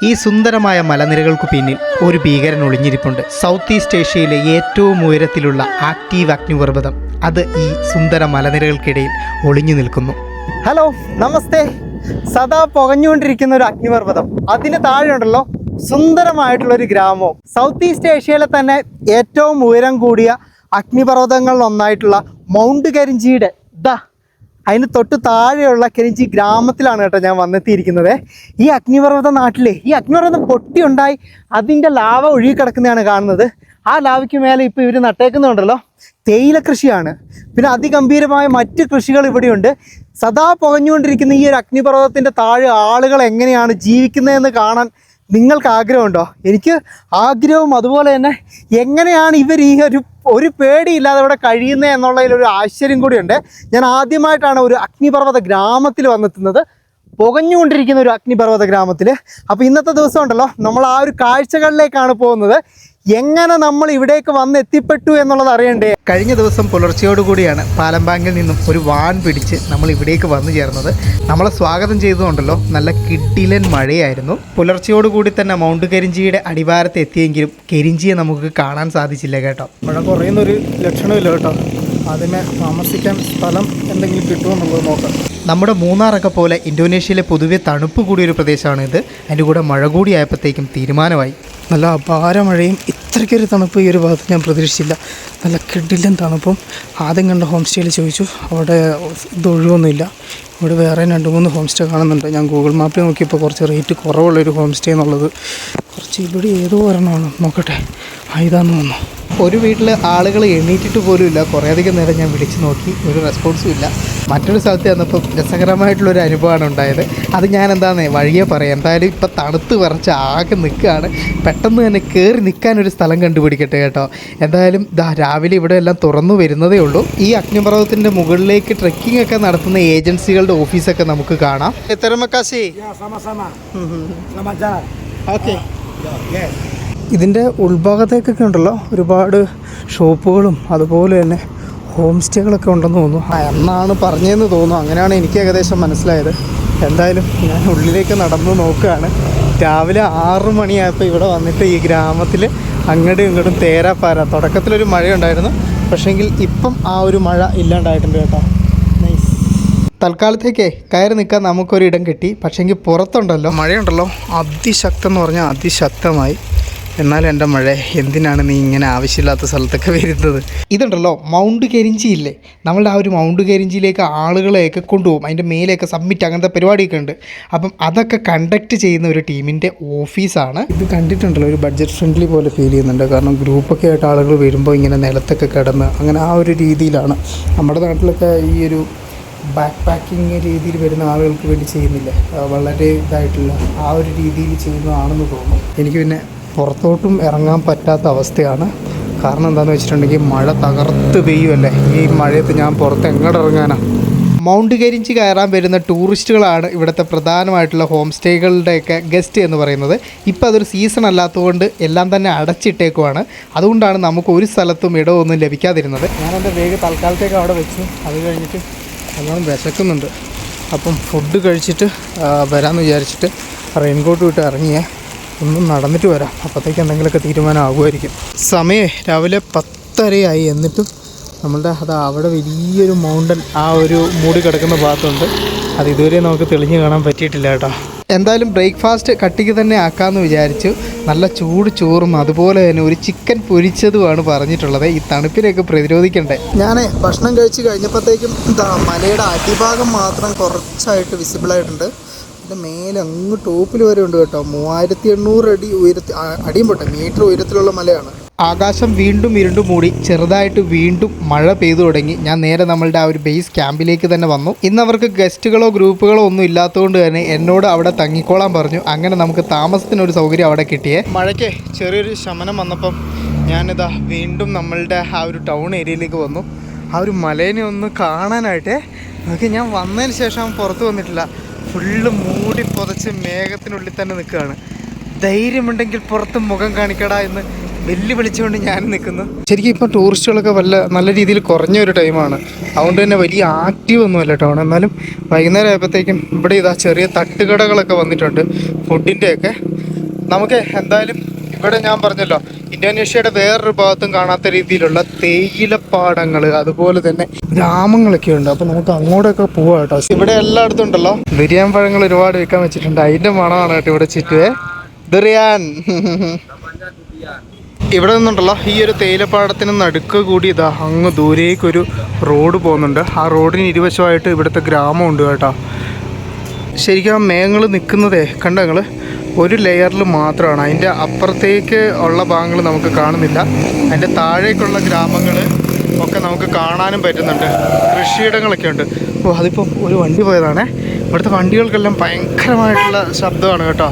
ഈ സുന്ദരമായ മലനിരകൾക്കു പിന്നിൽ ഒരു ഭീകരൻ ഒളിഞ്ഞിരിപ്പുണ്ട്. സൗത്ത് ഈസ്റ്റ് ഏഷ്യയിലെ ഏറ്റവും ഉയരത്തിലുള്ള ആക്റ്റീവ് അഗ്നിപർവ്വതം അത് ഈ സുന്ദര മലനിരകൾക്കിടയിൽ ഒളിഞ്ഞു നിൽക്കുന്നു. ഹലോ, നമസ്തേ. സദാ പുകഞ്ഞുകൊണ്ടിരിക്കുന്ന ഒരു അഗ്നിപർവ്വതം, അതിന് താഴെ ഉണ്ടല്ലോ സുന്ദരമായിട്ടുള്ളൊരു ഗ്രാമവും. സൗത്ത് ഈസ്റ്റ് ഏഷ്യയിലെ തന്നെ ഏറ്റവും ഉയരം കൂടിയ അഗ്നിപർവ്വതങ്ങളിൽ ഒന്നായിട്ടുള്ള മൗണ്ട് കരിഞ്ചിയുടെ അതിന് തൊട്ട് താഴെയുള്ള കരിഞ്ചി ഗ്രാമത്തിലാണ് കേട്ടോ ഞാൻ വന്നെത്തിയിരിക്കുന്നത്. ഈ അഗ്നിപർവ്വത നാട്ടിലെ ഈ അഗ്നിപർവ്വതം പൊട്ടിയുണ്ടായി അതിൻ്റെ ലാവ ഒഴുകിക്കിടക്കുന്നതാണ് കാണുന്നത്. ആ ലാവയ്ക്ക് മേലെ ഇപ്പോൾ ഇവർ നട്ടേക്കുന്നുണ്ടല്ലോ തേയില കൃഷിയാണ്. പിന്നെ അതിഗംഭീരമായ മറ്റ് കൃഷികൾ ഇവിടെയുണ്ട്. സദാ പുകഞ്ഞുകൊണ്ടിരിക്കുന്ന ഈ ഒരു അഗ്നിപർവ്വതത്തിൻ്റെ താഴെ ആളുകൾ എങ്ങനെയാണ് ജീവിക്കുന്നതെന്ന് കാണാൻ നിങ്ങൾക്ക് ആഗ്രഹമുണ്ടോ? എനിക്ക് ആഗ്രഹവും. അതുപോലെ തന്നെ എങ്ങനെയാണ് ഇവർ ഈ ഒരു പേടിയില്ലാതെ ഇവിടെ കഴിയുന്നത് എന്നുള്ളതിലൊരു ആശ്ചര്യം കൂടിയുണ്ട്. ഞാൻ ആദ്യമായിട്ടാണ് ഒരു അഗ്നിപർവ്വത ഗ്രാമത്തിൽ വന്നെത്തുന്നത്, പുകഞ്ഞുകൊണ്ടിരിക്കുന്ന ഒരു അഗ്നിപർവ്വത ഗ്രാമത്തിൽ. അപ്പോൾ ഇന്നത്തെ ദിവസം ഉണ്ടല്ലോ നമ്മൾ ആ ഒരു കാഴ്ചകളിലേക്കാണ് പോകുന്നത്. എങ്ങനെ നമ്മൾ ഇവിടേക്ക് വന്ന് എത്തിപ്പെട്ടു എന്നുള്ളത് അറിയണ്ടേ. കഴിഞ്ഞ ദിവസം പുലർച്ചയോടുകൂടിയാണ് പാലമ്പാങ്കിൽ നിന്നും ഒരു വാൻ പിടിച്ച് നമ്മൾ ഇവിടേക്ക് വന്നു ചേർന്നത്. നമ്മളെ സ്വാഗതം ചെയ്തതുകൊണ്ടല്ലോ നല്ല കിടിലൻ മഴയായിരുന്നു. പുലർച്ചയോടുകൂടി തന്നെ മൗണ്ട് കരിഞ്ചിയുടെ അടിവാരത്ത് എത്തിയെങ്കിലും കരിഞ്ചിയെ നമുക്ക് കാണാൻ സാധിച്ചില്ല കേട്ടോ. മഴ കുറയുന്നൊരു ലക്ഷണമില്ല കേട്ടോ. ആദ്യമേ താമസിക്കാൻ സ്ഥലം എന്തെങ്കിലും കിട്ടുമെന്നുള്ളത് നോക്കാം. നമ്മുടെ മൂന്നാറൊക്കെ പോലെ ഇന്തോനേഷ്യയിലെ പൊതുവെ തണുപ്പ് കൂടിയൊരു പ്രദേശമാണ് ഇത്. അതിൻ്റെ കൂടെ മഴ കൂടി ആയപ്പോഴത്തേക്കും തീരുമാനമായി. നല്ല അപാര മഴയും ഇത്രയ്ക്കൊരു തണുപ്പ് ഈ ഒരു ഭാഗത്ത് ഞാൻ പ്രതീക്ഷിച്ചില്ല. നല്ല കിടിലൻ തണുപ്പും. ആദ്യം കണ്ട ഹോം സ്റ്റേയിൽ ചോദിച്ചു, അവിടെ ഇതൊഴിവൊന്നുമില്ല. ഇവിടെ വേറെ 2-3 ഹോം സ്റ്റേ കാണുന്നുണ്ട്. ഞാൻ ഗൂഗിൾ മാപ്പിൽ നോക്കിയപ്പോൾ കുറച്ച് റേറ്റ് കുറവുള്ളൊരു ഹോം സ്റ്റേ എന്നുള്ളത് കുറച്ച് ഇവിടെ ഏതോ ഒരെണ്ണമാണ്. നോക്കട്ടെ, ഇതാന്ന് തോന്നുന്നു. ഒരു വീട്ടിൽ ആളുകൾ എണീറ്റിട്ട് പോലും ഇല്ല. കുറേയധികം നേരം ഞാൻ വിളിച്ചു നോക്കി, ഒരു റെസ്പോൺസും ഇല്ല. മറ്റൊരു സ്ഥലത്ത് ചെന്നപ്പോൾ രസകരമായിട്ടുള്ളൊരു അനുഭവമാണ് ഉണ്ടായത്. അത് ഞാൻ എന്താണെന്ന് വഴിയെ പറയാം. എന്തായാലും ഇപ്പം തണുത്ത് വിറച്ച് ആകെ നിൽക്കുകയാണ്. പെട്ടെന്ന് തന്നെ കയറി നിൽക്കാനൊരു സ്ഥലം കണ്ടുപിടിക്കട്ടെ കേട്ടോ. എന്തായാലും രാവിലെ ഇവിടെ എല്ലാം തുറന്നു വരുന്നതേ ഉള്ളൂ. ഈ അഗ്നിപർവ്വതത്തിൻ്റെ മുകളിലേക്ക് ട്രെക്കിംഗ് ഒക്കെ നടത്തുന്ന ഏജൻസികളുടെ ഓഫീസൊക്കെ നമുക്ക് കാണാം. ഓക്കെ, ഇതിൻ്റെ ഉൾഭാഗത്തേക്കൊക്കെ ഉണ്ടല്ലോ ഒരുപാട് ഷോപ്പുകളും അതുപോലെ തന്നെ ഹോം സ്റ്റേകളൊക്കെ ഉണ്ടെന്ന് തോന്നുന്നു. എന്നാണ് പറഞ്ഞതെന്ന് തോന്നുന്നു. അങ്ങനെയാണ് എനിക്ക് ഏകദേശം മനസ്സിലായത്. എന്തായാലും ഞാൻ ഉള്ളിലേക്ക് നടന്നു നോക്കുകയാണ്. രാവിലെ 6 മണിയായപ്പോൾ ഇവിടെ വന്നിട്ട് ഈ ഗ്രാമത്തിൽ അങ്ങോട്ടും ഇങ്ങോട്ടും തേരാപ്പാര. തുടക്കത്തിലൊരു മഴയുണ്ടായിരുന്നു, പക്ഷേങ്കിൽ ഇപ്പം ആ ഒരു മഴ ഇല്ലാണ്ടായിട്ടുണ്ട് കേട്ടോ. നൈസ്. തൽക്കാലത്തേക്ക് കയറി നിൽക്കാൻ നമുക്കൊരിടം കിട്ടി. പക്ഷേങ്കിൽ പുറത്തുണ്ടല്ലോ മഴയുണ്ടല്ലോ അതിശക്തം എന്ന് പറഞ്ഞാൽ അതിശക്തമായി. എന്നാലും എൻ്റെ മഴ, എന്തിനാണ് നീ ഇങ്ങനെ ആവശ്യമില്ലാത്ത സ്ഥലത്തൊക്കെ വരുന്നത്? ഇതുണ്ടല്ലോ മൗണ്ട് കരിഞ്ചി ഇല്ലേ, നമ്മളുടെ ആ ഒരു മൗണ്ട് കരിഞ്ചിയിലേക്ക് ആളുകളെയൊക്കെ കൊണ്ടുപോകും. അതിൻ്റെ മേലെയൊക്കെ സബ്മിറ്റ് അങ്ങനത്തെ പരിപാടിയൊക്കെ ഉണ്ട്. അപ്പം അതൊക്കെ കണ്ടക്ട് ചെയ്യുന്ന ഒരു ടീമിൻ്റെ ഓഫീസാണ് ഇത്. കണ്ടിട്ടുണ്ടല്ലോ ഒരു ബഡ്ജറ്റ് ഫ്രണ്ട്ലി പോലെ ഫീൽ ചെയ്യുന്നുണ്ട്. കാരണം ഗ്രൂപ്പൊക്കെ ആയിട്ട് ആളുകൾ വരുമ്പോൾ ഇങ്ങനെ നിലത്തൊക്കെ കിടന്ന് അങ്ങനെ ആ ഒരു രീതിയിലാണ്. നമ്മുടെ നാട്ടിലൊക്കെ ഈ ഒരു ബാക്ക് പാക്കിങ് രീതിയിൽ വരുന്ന ആളുകൾക്ക് വേണ്ടി ചെയ്യുന്നില്ല, വളരെ ഇതായിട്ടുള്ള ആ ഒരു രീതിയിൽ ചെയ്യുന്നതാണെന്ന് തോന്നുന്നു. എനിക്ക് പിന്നെ പുറത്തോട്ടും ഇറങ്ങാൻ പറ്റാത്ത അവസ്ഥയാണ്. കാരണം എന്താണെന്ന് വെച്ചിട്ടുണ്ടെങ്കിൽ മഴ തകർത്ത് പെയ്യുമല്ലേ. ഈ മഴയത്ത് ഞാൻ പുറത്ത് എങ്ങോട്ട് ഇറങ്ങാനാണ്? മൗണ്ട് കരിഞ്ചി കയറാൻ വരുന്ന ടൂറിസ്റ്റുകളാണ് ഇവിടുത്തെ പ്രധാനമായിട്ടുള്ള ഹോം സ്റ്റേകളുടെയൊക്കെ ഗസ്റ്റ് എന്ന് പറയുന്നത്. ഇപ്പോൾ അതൊരു സീസൺ അല്ലാത്തതുകൊണ്ട് എല്ലാം തന്നെ അടച്ചിട്ടേക്കുവാണ്. അതുകൊണ്ടാണ് നമുക്ക് ഒരു സ്ഥലത്തും ഇടമൊന്നും ലഭിക്കാതിരുന്നത്. ഞാൻ എൻ്റെ വേഗം തൽക്കാലത്തേക്ക് അവിടെ വെച്ചു. അത് കഴിഞ്ഞിട്ട് നല്ലോണം വിശക്കുന്നുണ്ട്. അപ്പം ഫുഡ് കഴിച്ചിട്ട് വരാമെന്ന് വിചാരിച്ചിട്ട് റെയിൻകോട്ട് വിട്ട് ഇറങ്ങിയേ. ഒന്നും നടന്നിട്ട് വരാം, അപ്പോഴത്തേക്ക് എന്തെങ്കിലുമൊക്കെ തീരുമാനമാകുമായിരിക്കും. സമയം രാവിലെ 10:30 എന്നിട്ടും നമ്മളുടെ അവിടെ വലിയൊരു മൗണ്ടൻ ആ ഒരു മൂടി കിടക്കുന്ന ഭാഗത്തുണ്ട്. അത് ഇതുവരെ നമുക്ക് തെളിഞ്ഞ് കാണാൻ പറ്റിയിട്ടില്ല കേട്ടോ. എന്തായാലും ബ്രേക്ക്ഫാസ്റ്റ് കട്ടിക്ക് തന്നെ ആക്കാമെന്ന് വിചാരിച്ചു. നല്ല ചൂട് ചോറും അതുപോലെ തന്നെ ഒരു ചിക്കൻ പൊരിച്ചതുമാണ് പറഞ്ഞിട്ടുള്ളത്. ഈ തണുപ്പിനെയൊക്കെ പ്രതിരോധിക്കണ്ടേ. ഞാൻ ഭക്ഷണം കഴിച്ച് കഴിഞ്ഞപ്പോഴത്തേക്കും മലയുടെ അടിഭാഗം മാത്രം കുറച്ചായിട്ട് വിസിബിളായിട്ടുണ്ട്. അതിൻ്റെ മേലെ അങ്ങ് ടോപ്പിൽ വരെ ഉണ്ട് കേട്ടോ. 3800 അടിയും പോട്ടെ മീറ്റർ ഉയരത്തിലുള്ള മലയാണ്. ആകാശം വീണ്ടും ഇരുണ്ടു മൂടി, ചെറുതായിട്ട് വീണ്ടും മഴ പെയ്തു തുടങ്ങി. ഞാൻ നേരെ നമ്മളുടെ ആ ഒരു ബേസ് ക്യാമ്പിലേക്ക് തന്നെ വന്നു. ഇന്ന് അവർക്ക് ഗസ്റ്റുകളോ ഗ്രൂപ്പുകളോ ഒന്നും ഇല്ലാത്തതുകൊണ്ട് തന്നെ എന്നോട് അവിടെ തങ്ങിക്കോളാൻ പറഞ്ഞു. അങ്ങനെ നമുക്ക് താമസത്തിനൊരു സൗകര്യം അവിടെ കിട്ടിയേ. മഴയ്ക്ക് ചെറിയൊരു ശമനം വന്നപ്പം ഞാനിതാ വീണ്ടും നമ്മളുടെ ആ ഒരു ടൗൺ ഏരിയയിലേക്ക് വന്നു. ആ ഒരു മലേനെ ഒന്ന് കാണാനായിട്ട്. അതൊക്കെ ഞാൻ വന്നതിന് ശേഷം പുറത്ത് വന്നിട്ടില്ല. ഫുള്ള് മൂടി പുതച്ച് മേഘത്തിനുള്ളിൽ തന്നെ നിൽക്കുകയാണ്. ധൈര്യമുണ്ടെങ്കിൽ പുറത്ത് മുഖം കാണിക്കടാ എന്ന് വെല്ലുവിളിച്ചുകൊണ്ട് ഞാൻ നിൽക്കുന്നു. ശരിക്കും ഇപ്പം ടൂറിസ്റ്റുകളൊക്കെ നല്ല രീതിയിൽ കുറഞ്ഞ ഒരു ടൈമാണ്. അതുകൊണ്ട് തന്നെ വലിയ ആക്റ്റീവ് ഒന്നുമല്ല ടൗൺ. എന്നാലും വൈകുന്നേരം ആയപ്പോഴത്തേക്കും ഇവിടെ ഇതാ ചെറിയ തട്ടുകടകളൊക്കെ വന്നിട്ടുണ്ട് ഫുഡിൻ്റെയൊക്കെ. നമുക്ക് എന്തായാലും ഇവിടെ ഞാൻ പറഞ്ഞല്ലോ, ഇന്തോനേഷ്യയുടെ വേറൊരു ഭാഗത്തും കാണാത്ത രീതിയിലുള്ള തേയിലപ്പാടങ്ങൾ അതുപോലെ തന്നെ ഗ്രാമങ്ങളൊക്കെ ഉണ്ട്. അപ്പോൾ നമുക്ക് അങ്ങോട്ടൊക്കെ പോവാം കേട്ടോ. ഇവിടെ എല്ലായിടത്തും ഉണ്ടല്ലോ ദുരിയാൻ പഴങ്ങൾ ഒരുപാട് വിൽക്കാൻ വെച്ചിട്ടുണ്ട്. അതിൻ്റെ മണമാണ് കേട്ടോ ഇവിടെ ചുറ്റുവേ. ദുരിയാൻ ഇവിടെ നിന്നുണ്ടല്ലോ ഈ ഒരു തേയിലപ്പാടത്തിന് നടുക്ക് കൂടി ഇതാ അങ്ങ് ദൂരേക്കൊരു റോഡ് പോകുന്നുണ്ട്. ആ റോഡിന് ഇരുവശമായിട്ട് ഇവിടുത്തെ ഗ്രാമമുണ്ട് കേട്ടോ. ശരിക്കും ആ മേഘങ്ങൾ നിൽക്കുന്നതേ കണ്ട നിങ്ങൾ ഒരു ലെയറിൽ മാത്രമാണ്. അതിൻ്റെ അപ്പുറത്തേക്ക് ഉള്ള ഭാഗങ്ങൾ നമുക്ക് കാണുന്നില്ല. അതിൻ്റെ താഴേക്കുള്ള ഗ്രാമങ്ങൾ ഒക്കെ നമുക്ക് കാണാനും പറ്റുന്നുണ്ട്. കൃഷിയിടങ്ങളൊക്കെ ഉണ്ട്. ഓ അതിപ്പം ഒരു വണ്ടി പോയതാണേ. ഇവിടുത്തെ വണ്ടികൾക്കെല്ലാം ഭയങ്കരമായിട്ടുള്ള ശബ്ദമാണ് കേട്ടോ.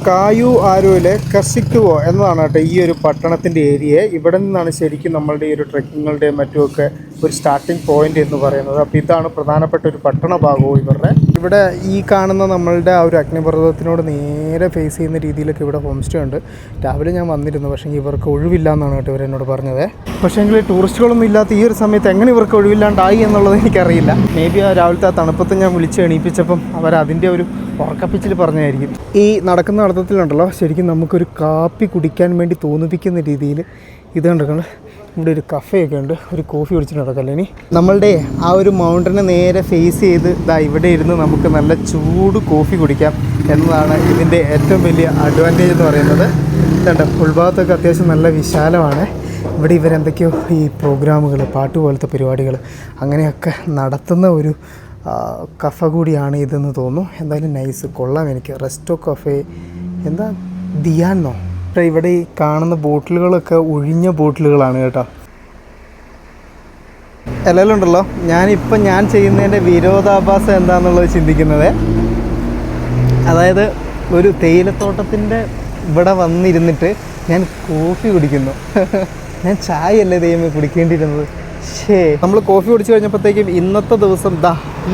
കായു ആരോയിലെ കസിക്കുവോ എന്നതാണ് കേട്ടോ ഈ ഒരു പട്ടണത്തിൻ്റെ ഏരിയ. ഇവിടെ നിന്നാണ് ശരിക്കും നമ്മളുടെ ഈ ഒരു ട്രെക്കിങ്ങുകളുടെയും മറ്റുമൊക്കെ ഒരു സ്റ്റാർട്ടിങ് പോയിന്റ് എന്ന് പറയുന്നത്. അപ്പോൾ ഇതാണ് പ്രധാനപ്പെട്ട ഒരു പട്ടണ ഭാഗവും ഇവരുടെ. ഇവിടെ ഈ കാണുന്ന നമ്മളുടെ ആ ഒരു അഗ്നിപർവ്വതത്തിനോട് നേരെ ഫേസ് ചെയ്യുന്ന രീതിയിലൊക്കെ ഇവിടെ ഹോം സ്റ്റേ ഉണ്ട്. രാവിലെ ഞാൻ വന്നിരുന്നു, പക്ഷേ ഇവർക്ക് ഒഴിവില്ല എന്നാണ് കേട്ടോ ഇവരെന്നോട് പറഞ്ഞത്. പക്ഷേങ്കിൽ ടൂറിസ്റ്റുകളൊന്നും ഇല്ലാത്ത ഈ ഒരു സമയത്ത് എങ്ങനെ ഇവർക്ക് ഒഴിവില്ലാണ്ടായി എന്നുള്ളത് എനിക്കറിയില്ല. മേ ബി ആ രാവിലത്തെ ആ തണുപ്പത്ത് ഞാൻ വിളിച്ച് എണീപ്പിച്ചപ്പം അവരതിൻ്റെ ഒരു ഉറക്കപ്പിച്ചിൽ പറഞ്ഞായിരിക്കും. ഈ നടക്കുന്ന നടത്തത്തിലുണ്ടല്ലോ ശരിക്കും നമുക്കൊരു കാപ്പി കുടിക്കാൻ വേണ്ടി തോന്നിപ്പിക്കുന്ന രീതിയിൽ ഇത് കണ്ടോ. ഇവിടെ ഒരു കഫേയൊക്കെ ഉണ്ട്. ഒരു കോഫി കുടിച്ചിട്ട് നടക്കല്ലേ. ഇനി നമ്മളുടെ ആ ഒരു മൗണ്ടനെ നേരെ ഫേസ് ചെയ്ത് ഇവിടെ ഇരുന്ന് നമുക്ക് നല്ല ചൂട് കോഫി കുടിക്കാം എന്നതാണ് ഇതിൻ്റെ ഏറ്റവും വലിയ അഡ്വാൻറ്റേജ് എന്ന് പറയുന്നത്. ഇതുണ്ട് ഉൾഭാഗത്തൊക്കെ അത്യാവശ്യം നല്ല വിശാലമാണ്. ഇവിടെ ഇവരെന്തൊക്കെയോ ഈ പ്രോഗ്രാമുകൾ, പാട്ട് പോലത്തെ പരിപാടികൾ അങ്ങനെയൊക്കെ നടത്തുന്ന ഒരു കഫ കൂടിയാണ് ഇതെന്ന് തോന്നുന്നു. എന്തായാലും നൈസ്, കൊള്ളാം. എനിക്ക് റെസ്റ്റോ കഫേ എന്താ ദിയാനോ. ഇവിടെ ഈ കാണുന്ന ബോട്ടിലുകളൊക്കെ ഒഴിഞ്ഞ ബോട്ടിലുകളാണ് കേട്ടോ. എല്ലാവരും ഉണ്ടല്ലോ ഞാൻ ചെയ്യുന്നതിൻ്റെ വിരോധാഭാസം എന്താണെന്നുള്ളത് ചിന്തിക്കുന്നത്. അതായത് ഒരു തേയിലത്തോട്ടത്തിൻ്റെ ഇവിടെ വന്നിരുന്നിട്ട് ഞാൻ കോഫി കുടിക്കുന്നു. ഞാൻ ചായ അല്ലേ ദൈവമേ കുടിക്കേണ്ടിയിരുന്നത്. നമ്മൾ കോഫി കുടിച്ച് കഴിഞ്ഞപ്പോഴത്തേക്കും ഇന്നത്തെ ദിവസം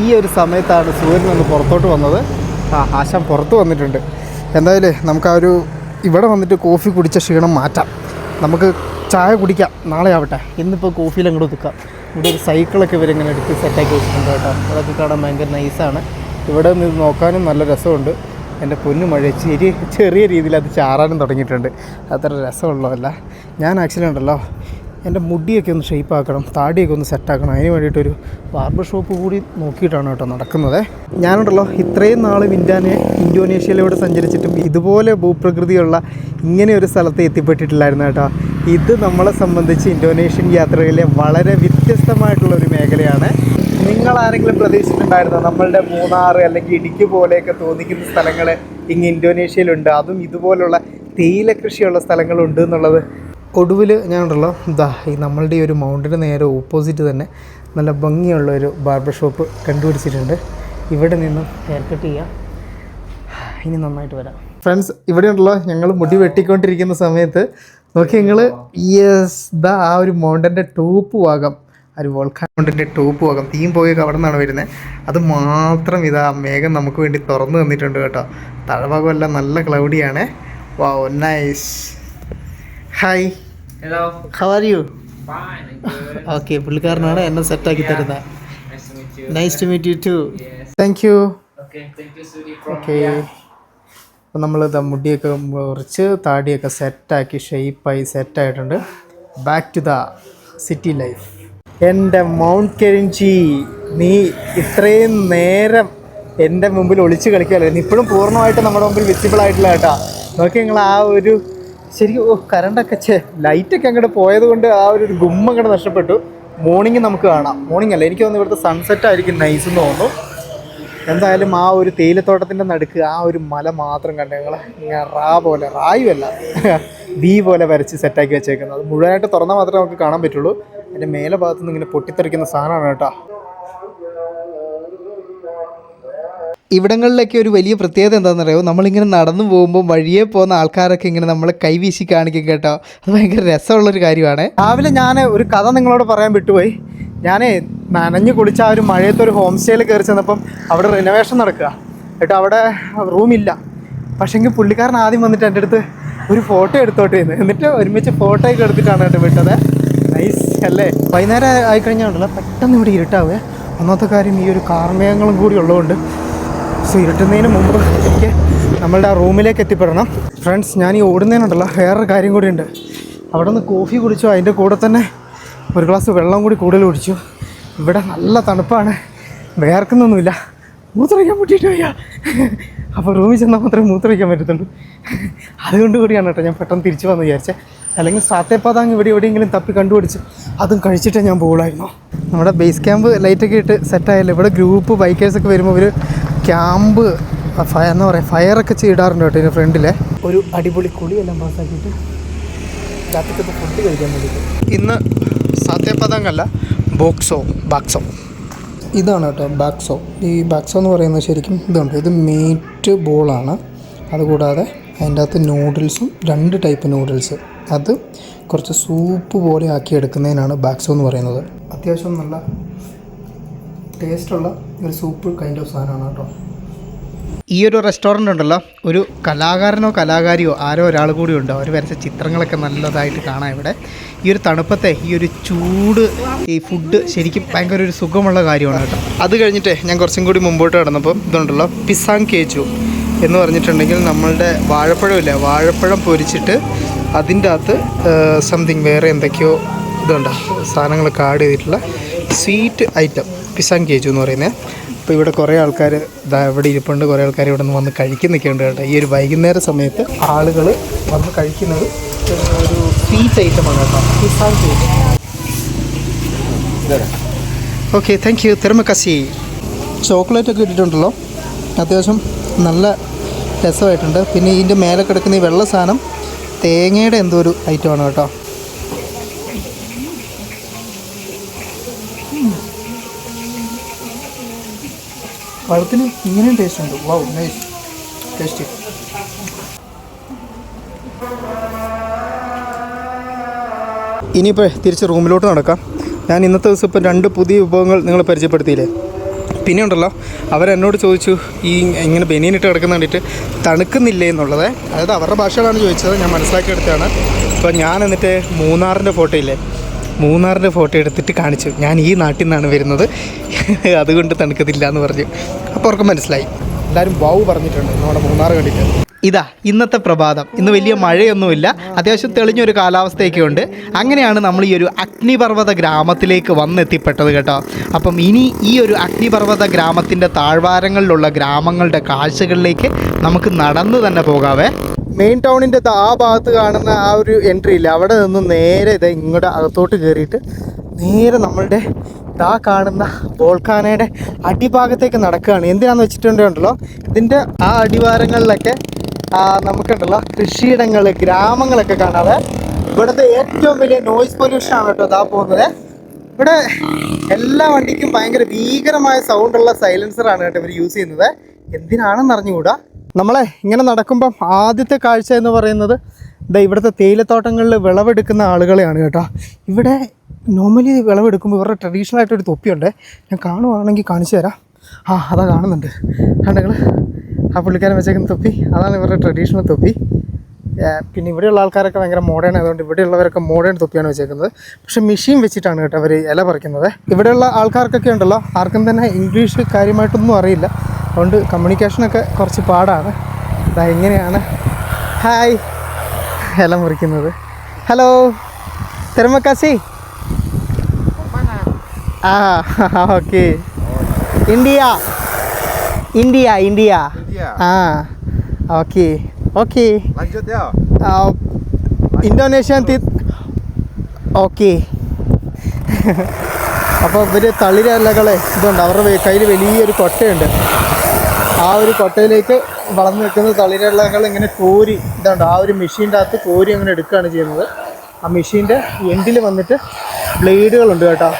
ഈ ഒരു സമയത്താണ് സൂര്യൻ ഒന്ന് പുറത്തോട്ട് വന്നത്. ആശാൻ പുറത്ത് വന്നിട്ടുണ്ട്. എന്തായാലും നമുക്ക് ആ ഒരു ഇവിടെ വന്നിട്ട് കോഫി കുടിച്ച ക്ഷീണം മാറ്റാം. നമുക്ക് ചായ കുടിക്കാം, നാളെ ആവട്ടെ. ഇന്നിപ്പോൾ കോഫിയിൽ അങ്ങോട്ട് ഒതുക്കാം. ഇവിടെ ഒരു സൈക്കിളൊക്കെ ഇവരിങ്ങനെ എടുത്ത് സെറ്റാക്കി വെച്ചിട്ടുണ്ട് കേട്ടോ. അതൊക്കെ കാണാൻ ഭയങ്കര നൈസാണ്. ഇവിടെ നിന്ന് നോക്കാനും നല്ല രസമുണ്ട്. എൻ്റെ പൊന്നു മഴ ചെറിയ രീതിയിൽ അത് ചാറാനും തുടങ്ങിയിട്ടുണ്ട്. അത്ര രസമുള്ളതല്ല. ഞാൻ ആക്ച്വലി ഉണ്ടല്ലോ എൻ്റെ മുടിയൊക്കെ ഒന്ന് ഷേപ്പാക്കണം, താടിയൊക്കെ ഒന്ന് സെറ്റാക്കണം. അതിന് വേണ്ടിയിട്ടൊരു ബാർബർ ഷോപ്പ് കൂടി നോക്കിയിട്ടാണ് കേട്ടോ നടക്കുന്നത്. ഞാനുണ്ടല്ലോ ഇത്രയും നാൾ ഇന്തോനേഷ്യയിലൂടെ സഞ്ചരിച്ചിട്ടും ഇതുപോലെ ഭൂപ്രകൃതിയുള്ള ഇങ്ങനെ ഒരു സ്ഥലത്ത് എത്തിപ്പെട്ടിട്ടില്ലായിരുന്നു കേട്ടോ. ഇത് നമ്മളെ സംബന്ധിച്ച് ഇന്തോനേഷ്യൻ യാത്രയിലെ വളരെ വ്യത്യസ്തമായിട്ടുള്ളൊരു മേഖലയാണ്. നിങ്ങളാരെങ്കിലും പ്രതീക്ഷിച്ചിട്ടുണ്ടായിരുന്നോ നമ്മളുടെ മൂന്നാർ അല്ലെങ്കിൽ ഇടുക്കി പോലെയൊക്കെ തോന്നിക്കുന്ന സ്ഥലങ്ങൾ ഇങ്ങ് ഇന്തോനേഷ്യയിലുണ്ട്, അതും ഇതുപോലുള്ള തേയില കൃഷിയുള്ള സ്ഥലങ്ങളുണ്ട് എന്നുള്ളത്? ഒടുവിൽ ഞാനുണ്ടല്ലോ ഈ നമ്മളുടെ ഈ ഒരു മൗണ്ടിന് നേരെ ഓപ്പോസിറ്റ് തന്നെ നല്ല ഭംഗിയുള്ള ഒരു ബാർബർ ഷോപ്പ് കണ്ടുപിടിച്ചിട്ടുണ്ട്. ഇവിടെ നിന്നും ഹെയർ കട്ട് ചെയ്യാം. ഇനി നന്നായിട്ട് വരാം. ഫ്രണ്ട്സ്, ഇവിടെ ഉണ്ടല്ലോ ഞങ്ങൾ മുടി വെട്ടിക്കൊണ്ടിരിക്കുന്ന സമയത്ത് നോക്കി നിങ്ങൾ ആ ഒരു മൗണ്ടൻ്റെ ടോപ്പ് ഭാഗം, ഒരു വോൾക്കാൻ മൗണ്ടൻ്റെ ടോപ്പ് ഭാഗം തീം പോയൊക്കെ അവിടെ നിന്നാണ് വരുന്നത്. അത് മാത്രം മേഘം നമുക്ക് വേണ്ടി തുറന്നു തന്നിട്ടുണ്ട് കേട്ടോ. താഴ്ഭാഗമെല്ലാം നല്ല ക്ലൗഡിയാണ്. Wow, nice. Hi, Hello. How are you? Fine, I'm good. Okay, പുള്ളിക്കാരനാണ് എന്നെ സെറ്റാക്കി തരുന്നത്. Nice to meet you. Nice to meet you too. Yes. Thank you. Okay, thank you, Suri. From okay, അപ്പോൾ നമ്മൾ മുടിയൊക്കെ മുറിച്ച് താടിയൊക്കെ സെറ്റാക്കി ഷെയ്പ്പായി സെറ്റായിട്ടുണ്ട്. Back to the city life. എൻ്റെ മൗണ്ട് കെരിഞ്ചി, നീ ഇത്രയും നേരം എൻ്റെ മുമ്പിൽ ഒളിച്ച് കളിക്കുകയല്ലായിരുന്നു. ഇപ്പോഴും പൂർണ്ണമായിട്ട് നമ്മുടെ മുമ്പിൽ വിസിബിൾ ആയിട്ടില്ല കേട്ടോ. നോക്കി നിങ്ങൾ ആ ഒരു ശരിക്കും കറണ്ടൊക്കെ ലൈറ്റൊക്കെ അങ്ങോട്ട് പോയത് കൊണ്ട് ആ ഒരു ഗുമ്മ അങ്ങോട്ട് നഷ്ടപ്പെട്ടു. മോർണിംഗ് നമുക്ക് കാണാം. മോർണിംഗ് അല്ല, എനിക്ക് തോന്നുന്നു ഇവിടുത്തെ സൺസെറ്റ് ആയിരിക്കും നൈസ് എന്ന് തോന്നുന്നു. എന്തായാലും ആ ഒരു തേയിലത്തോട്ടത്തിൻ്റെ നടുക്ക് ആ ഒരു മല മാത്രം കണ്ട് ഞങ്ങൾ ഇങ്ങനെ റായുമല്ല ബി പോലെ വരച്ച് സെറ്റാക്കി വെച്ചേക്കുന്നത്. അത് മുഴുവനായിട്ട് തുറന്നാൽ മാത്രമേ നമുക്ക് കാണാൻ പറ്റുള്ളൂ. അതിൻ്റെ മേലെ ഭാഗത്തുനിന്ന് ഇങ്ങനെ പൊട്ടിത്തെറിക്കുന്ന സാധനമാണ് കേട്ടോ. ഇവിടങ്ങളിലൊക്കെ ഒരു വലിയ പ്രത്യേകത എന്താണെന്നറിയോ, നമ്മളിങ്ങനെ നടന്നു പോകുമ്പോൾ വഴിയെ പോകുന്ന ആൾക്കാരൊക്കെ ഇങ്ങനെ നമ്മളെ കൈവീശി കാണിക്കും കേട്ടോ. അത് ഭയങ്കര രസമുള്ളൊരു കാര്യമാണ്. രാവിലെ ഞാൻ ഒരു കഥ നിങ്ങളോട് പറയാൻ വിട്ടുപോയി. ഞാൻ നനഞ്ഞു കുളിച്ച ആ ഒരു മഴയത്തൊരു ഹോം സ്റ്റേയിൽ കയറി ചെന്നപ്പം അവിടെ റിനോവേഷൻ നടക്കുക കേട്ടോ. അവിടെ റൂമില്ല. പക്ഷേങ്കിൽ പുള്ളിക്കാരൻ ആദ്യം വന്നിട്ട് എൻ്റെ അടുത്ത് ഒരു ഫോട്ടോ എടുത്തോട്ടെ എന്നിട്ട് ഒരുമിച്ച് ഫോട്ടോ ഒക്കെ എടുത്തിട്ടാണ് കേട്ടോ വിട്ടത്. നൈസ് അല്ലേ? വൈകുന്നേരം ആയിക്കഴിഞ്ഞാൽ ഉണ്ടല്ലോ പെട്ടെന്ന് ഇവിടെ ഇരുട്ടാവേ. ഒന്നാമത്തെ കാര്യം ഈ ഒരു കാർമേഘങ്ങളും കൂടി ഉള്ളതുകൊണ്ട് സോ ഇരുട്ടുന്നതിന് മുമ്പ് എനിക്ക് നമ്മളുടെ ആ റൂമിലേക്ക് എത്തിപ്പെടണം. ഫ്രണ്ട്സ്, ഞാൻ ഈ ഓടുന്നതിനുണ്ടല്ലോ വേറൊരു കാര്യം കൂടിയുണ്ട്. അവിടെ നിന്ന് കോഫി കുടിച്ചു, അതിൻ്റെ കൂടെ തന്നെ ഒരു ഗ്ലാസ് വെള്ളം കൂടി കൂടുതൽ കുടിച്ചു. ഇവിടെ നല്ല തണുപ്പാണ്, വേർക്കുന്നൊന്നുമില്ല, മൂത്രമൊഴിക്കാൻ പറ്റിയിട്ട് വയ്യ. അപ്പോൾ റൂമിൽ ചെന്നാൽ മാത്രമേ മൂത്രമൊഴിക്കാൻ പറ്റത്തുള്ളൂ. അതുകൊണ്ട് കൂടിയാണ് കേട്ടോ ഞാൻ പെട്ടെന്ന് തിരിച്ചു വന്ന് വിചാരിച്ചത്. അല്ലെങ്കിൽ സാത്തേപ്പാതാങ് ഇവിടെ എവിടെയെങ്കിലും തപ്പി കണ്ടുപിടിച്ച് അതും കഴിച്ചിട്ടേ ഞാൻ പോകുള്ളായിരുന്നു. നമ്മുടെ ബേസ് ക്യാമ്പ് ലൈറ്റൊക്കെ ഇട്ട് സെറ്റായല്ലോ. ഇവിടെ ഗ്രൂപ്പ് ബൈക്കേഴ്സൊക്കെ വരുമ്പോൾ ഒരു ക്യാമ്പ് എന്താ പറയുക ഫയറൊക്കെ ചെയ്തിടാറുണ്ട് കേട്ടോ. ഇതിൻ്റെ ഫ്രണ്ടിലെ ഒരു അടിപൊളി കുളിയെല്ലാം പാസ്സാക്കിയിട്ട് രാത്രിക്കത്തെ ഫുഡ് കഴിക്കാൻ വേണ്ടിയിട്ട്. ഇന്ന് സാത്തേപ്പാതാങ് അല്ല, ബാക്സോ ഇതാണ് കേട്ടോ ബാക്സോ. ഈ ബാക്സോ എന്ന് പറയുന്നത് ശരിക്കും ഇതുണ്ട്, ഇത് മീറ്റ് ബോളാണ്. അതുകൂടാതെ അതിൻ്റെ അകത്ത് നൂഡിൽസും 2 ടൈപ്പ് നൂഡിൽസ്, അത് കുറച്ച് സൂപ്പ് പോലെ ആക്കി എടുക്കുന്നതിനാണ് ബാക്സോ എന്ന് പറയുന്നത്. അത്യാവശ്യം നല്ല ടേസ്റ്റുള്ള ഒരു സൂപ്പ് കൈൻഡ് ഓഫ് സാധനമാണ് കേട്ടോ. ഈ ഒരു റെസ്റ്റോറൻ്റ് ഉണ്ടല്ലോ, ഒരു കലാകാരനോ കലാകാരിയോ ആരോ ഒരാൾ കൂടി ഉണ്ട്. അവർ വരച്ച ചിത്രങ്ങളൊക്കെ നല്ലതായിട്ട് കാണാം ഇവിടെ. ഈ ഒരു തണുപ്പത്തെ ഈ ഒരു ചൂട് ഈ ഫുഡ് ശരിക്കും ഭയങ്കര ഒരു സുഖമുള്ള കാര്യമാണ് കേട്ടോ. അത് കഴിഞ്ഞിട്ട് ഞാൻ കുറച്ചും കൂടി മുമ്പോട്ട് കടന്നപ്പോൾ ഇതുണ്ടല്ലോ പിസാങ് കേജു എന്ന് പറഞ്ഞിട്ടുണ്ടെങ്കിൽ നമ്മളുടെ വാഴപ്പഴമില്ല, വാഴപ്പഴം പൊരിച്ചിട്ട് അതിൻ്റെ അകത്ത് സംതിങ് വേറെ എന്തൊക്കെയോ ഇതുണ്ടോ സാധനങ്ങളൊക്കെ ആഡ് ചെയ്തിട്ടുള്ള സ്വീറ്റ് ഐറ്റം പിസാങ് കേജു എന്ന് പറയുന്നത്. അപ്പോൾ ഇവിടെ കുറേ ആൾക്കാർ ഇവിടെ ഇരിപ്പുണ്ട്, കുറേ ആൾക്കാർ ഇവിടെ നിന്ന് വന്ന് കഴിക്കുന്നൊക്കെ ഉണ്ട് കേട്ടോ. ഈ ഒരു വൈകുന്നേര സമയത്ത് ആളുകൾ വന്ന് കഴിക്കുന്നത് ഒരു സ്വീറ്റ് ഐറ്റമാണ് കേട്ടോ, പിസാങ് കേജു. Okay, thank you. തെർമക്കസി ചോക്ലേറ്റൊക്കെ ഇട്ടിട്ടുണ്ടല്ലോ, അത്യാവശ്യം നല്ല രസമായിട്ടുണ്ട്. പിന്നെ ഇതിൻ്റെ മേലെ കിടക്കുന്ന ഈ വെള്ള സാധനം തേങ്ങയുടെ എന്തോ ഒരു ഐറ്റമാണ് കേട്ടോ. പഴത്തിന് ഇങ്ങനെയും ടേസ്റ്റ് ഉണ്ട്. Wow, nice tasty. ഇനിയിപ്പോൾ തിരിച്ച് റൂമിലോട്ട് നടക്കാം. ഞാൻ ഇന്നത്തെ ദിവസം ഇപ്പം 2 പുതിയ വിഭവങ്ങൾ നിങ്ങളെ പരിചയപ്പെടുത്തിയില്ലേ. പിന്നെ ഉണ്ടല്ലോ അവരെന്നോട് ചോദിച്ചു ഈ ഇങ്ങനെ ബനിയനിട്ട് കിടക്കുന്ന കണ്ടിട്ട് തണുക്കുന്നില്ലേ എന്നുള്ളത്. അതായത് അവരുടെ ഭാഷകളാണ് ചോദിച്ചത്, ഞാൻ മനസ്സിലാക്കിയെടുത്താണ്. അപ്പോൾ ഞാൻ എന്നിട്ട് മൂന്നാറിൻ്റെ ഫോട്ടോ എടുത്തിട്ട് കാണിച്ചു, ഞാൻ ഈ നാട്ടിൽ നിന്നാണ് വരുന്നത്, അതുകൊണ്ട് തണുക്കത്തില്ല എന്ന് പറഞ്ഞു. അപ്പോൾ അവർക്ക് മനസ്സിലായി. എല്ലാവരും വൗ പറഞ്ഞിട്ടുണ്ട് നമ്മുടെ മൂന്നാർ കണ്ടിട്ട്. ഇതാ ഇന്നത്തെ പ്രഭാതം. ഇന്ന് വലിയ മഴയൊന്നുമില്ല, അത്യാവശ്യം തെളിഞ്ഞൊരു കാലാവസ്ഥയൊക്കെ ഉണ്ട്. അങ്ങനെയാണ് നമ്മൾ ഈ ഒരു അഗ്നിപർവ്വത ഗ്രാമത്തിലേക്ക് വന്നെത്തിപ്പെട്ടത് കേട്ടോ. അപ്പം ഇനി ഈ ഒരു അഗ്നിപർവ്വത ഗ്രാമത്തിൻ്റെ താഴ്വാരങ്ങളിലുള്ള ഗ്രാമങ്ങളുടെ കാഴ്ചകളിലേക്ക് നമുക്ക് നടന്നു തന്നെ പോകാവേ. മെയിൻ ടൗണിൻ്റെ ആ ഭാഗത്ത് കാണുന്ന ആ ഒരു എൻട്രി ഇല്ല, അവിടെ നിന്ന് നേരെ ഇത് ഇങ്ങോട്ട് അകത്തോട്ട് കയറിയിട്ട് നേരെ നമ്മളുടെ ആ കാണുന്ന വോൾക്കാനയുടെ അടിഭാഗത്തേക്ക് നടക്കുകയാണ്. എന്തിനാന്ന് വെച്ചിട്ടുണ്ടല്ലോ, ഇതിൻ്റെ ആ അടിവാരങ്ങളിലൊക്കെ നമുക്കുണ്ടല്ലോ കൃഷിയിടങ്ങൾ, ഗ്രാമങ്ങളൊക്കെ കാണാതെ ഇവിടുത്തെ ഏറ്റവും വലിയ നോയ്സ് പൊല്യൂഷനാണ് കേട്ടോ ഇതാ പോകുന്നത്. ഇവിടെ എല്ലാ വണ്ടിക്കും ഭയങ്കര ഭീകരമായ സൗണ്ടുള്ള സൈലൻസറാണ് കേട്ടോ ഇവർ യൂസ് ചെയ്യുന്നത്. എന്തിനാണെന്ന് അറിഞ്ഞുകൂടാ. നമ്മളെ ഇങ്ങനെ നടക്കുമ്പം ആദ്യത്തെ കാഴ്ച എന്ന് പറയുന്നത് ഇവിടുത്തെ തേയിലത്തോട്ടങ്ങളിൽ വിളവെടുക്കുന്ന ആളുകളെയാണ് കേട്ടോ. ഇവിടെ നോർമലി വിളവെടുക്കുമ്പോൾ ഇവരുടെ ട്രഡീഷണൽ ആയിട്ടൊരു തൊപ്പിയുണ്ട്, ഞാൻ കാണുവാണെങ്കിൽ കാണിച്ചു തരാം. അതാ കാണുന്നുണ്ട് കണ്ടങ്ങൾ, ആ പുള്ളിക്കാരൻ വെച്ചേക്കുന്ന തൊപ്പി, അതാണ് ഇവരുടെ ട്രഡീഷണൽ തൊപ്പി. പിന്നെ ഇവിടെയുള്ള ആൾക്കാരൊക്കെ ഭയങ്കര മോഡേൺ ആയതുകൊണ്ട് ഇവിടെയുള്ളവരൊക്കെ മോഡേൺ തൊപ്പിയാണ് വെച്ചേക്കുന്നത്. പക്ഷെ മെഷീൻ വെച്ചിട്ടാണ് കേട്ടോ അവർ ഇല പറിക്കുന്നത്. ഇവിടെയുള്ള ആൾക്കാർക്കൊക്കെ ഉണ്ടല്ലോ ആർക്കും തന്നെ ഇംഗ്ലീഷ് കാര്യമായിട്ടൊന്നും അറിയില്ല, അതുകൊണ്ട് കമ്മ്യൂണിക്കേഷനൊക്കെ കുറച്ച് പാടാണ്. അതാ എങ്ങനെയാണ് ഹായ് ഇല മുറിക്കുന്നത്. ഹലോ തെർമക്കാസി. Okay. India okay okay. Indonesian okay. അപ്പോൾ ഇവർ തളിരലകളെ ഇതുണ്ട്, അവരുടെ കയ്യിൽ വലിയൊരു കൊട്ടയുണ്ട്. ആ ഒരു കൊട്ടയിലേക്ക് വളർന്നു നിൽക്കുന്ന തളിരലകൾ ഇങ്ങനെ കോരി ഇതുണ്ട്, ആ ഒരു മെഷീൻ്റെ അകത്ത് കോരി അങ്ങനെ എടുക്കുകയാണ് ചെയ്യുന്നത്. ആ മെഷീൻ്റെ എൻഡിൽ വന്നിട്ട് ബ്ലേഡുകളുണ്ട് കേട്ടോ.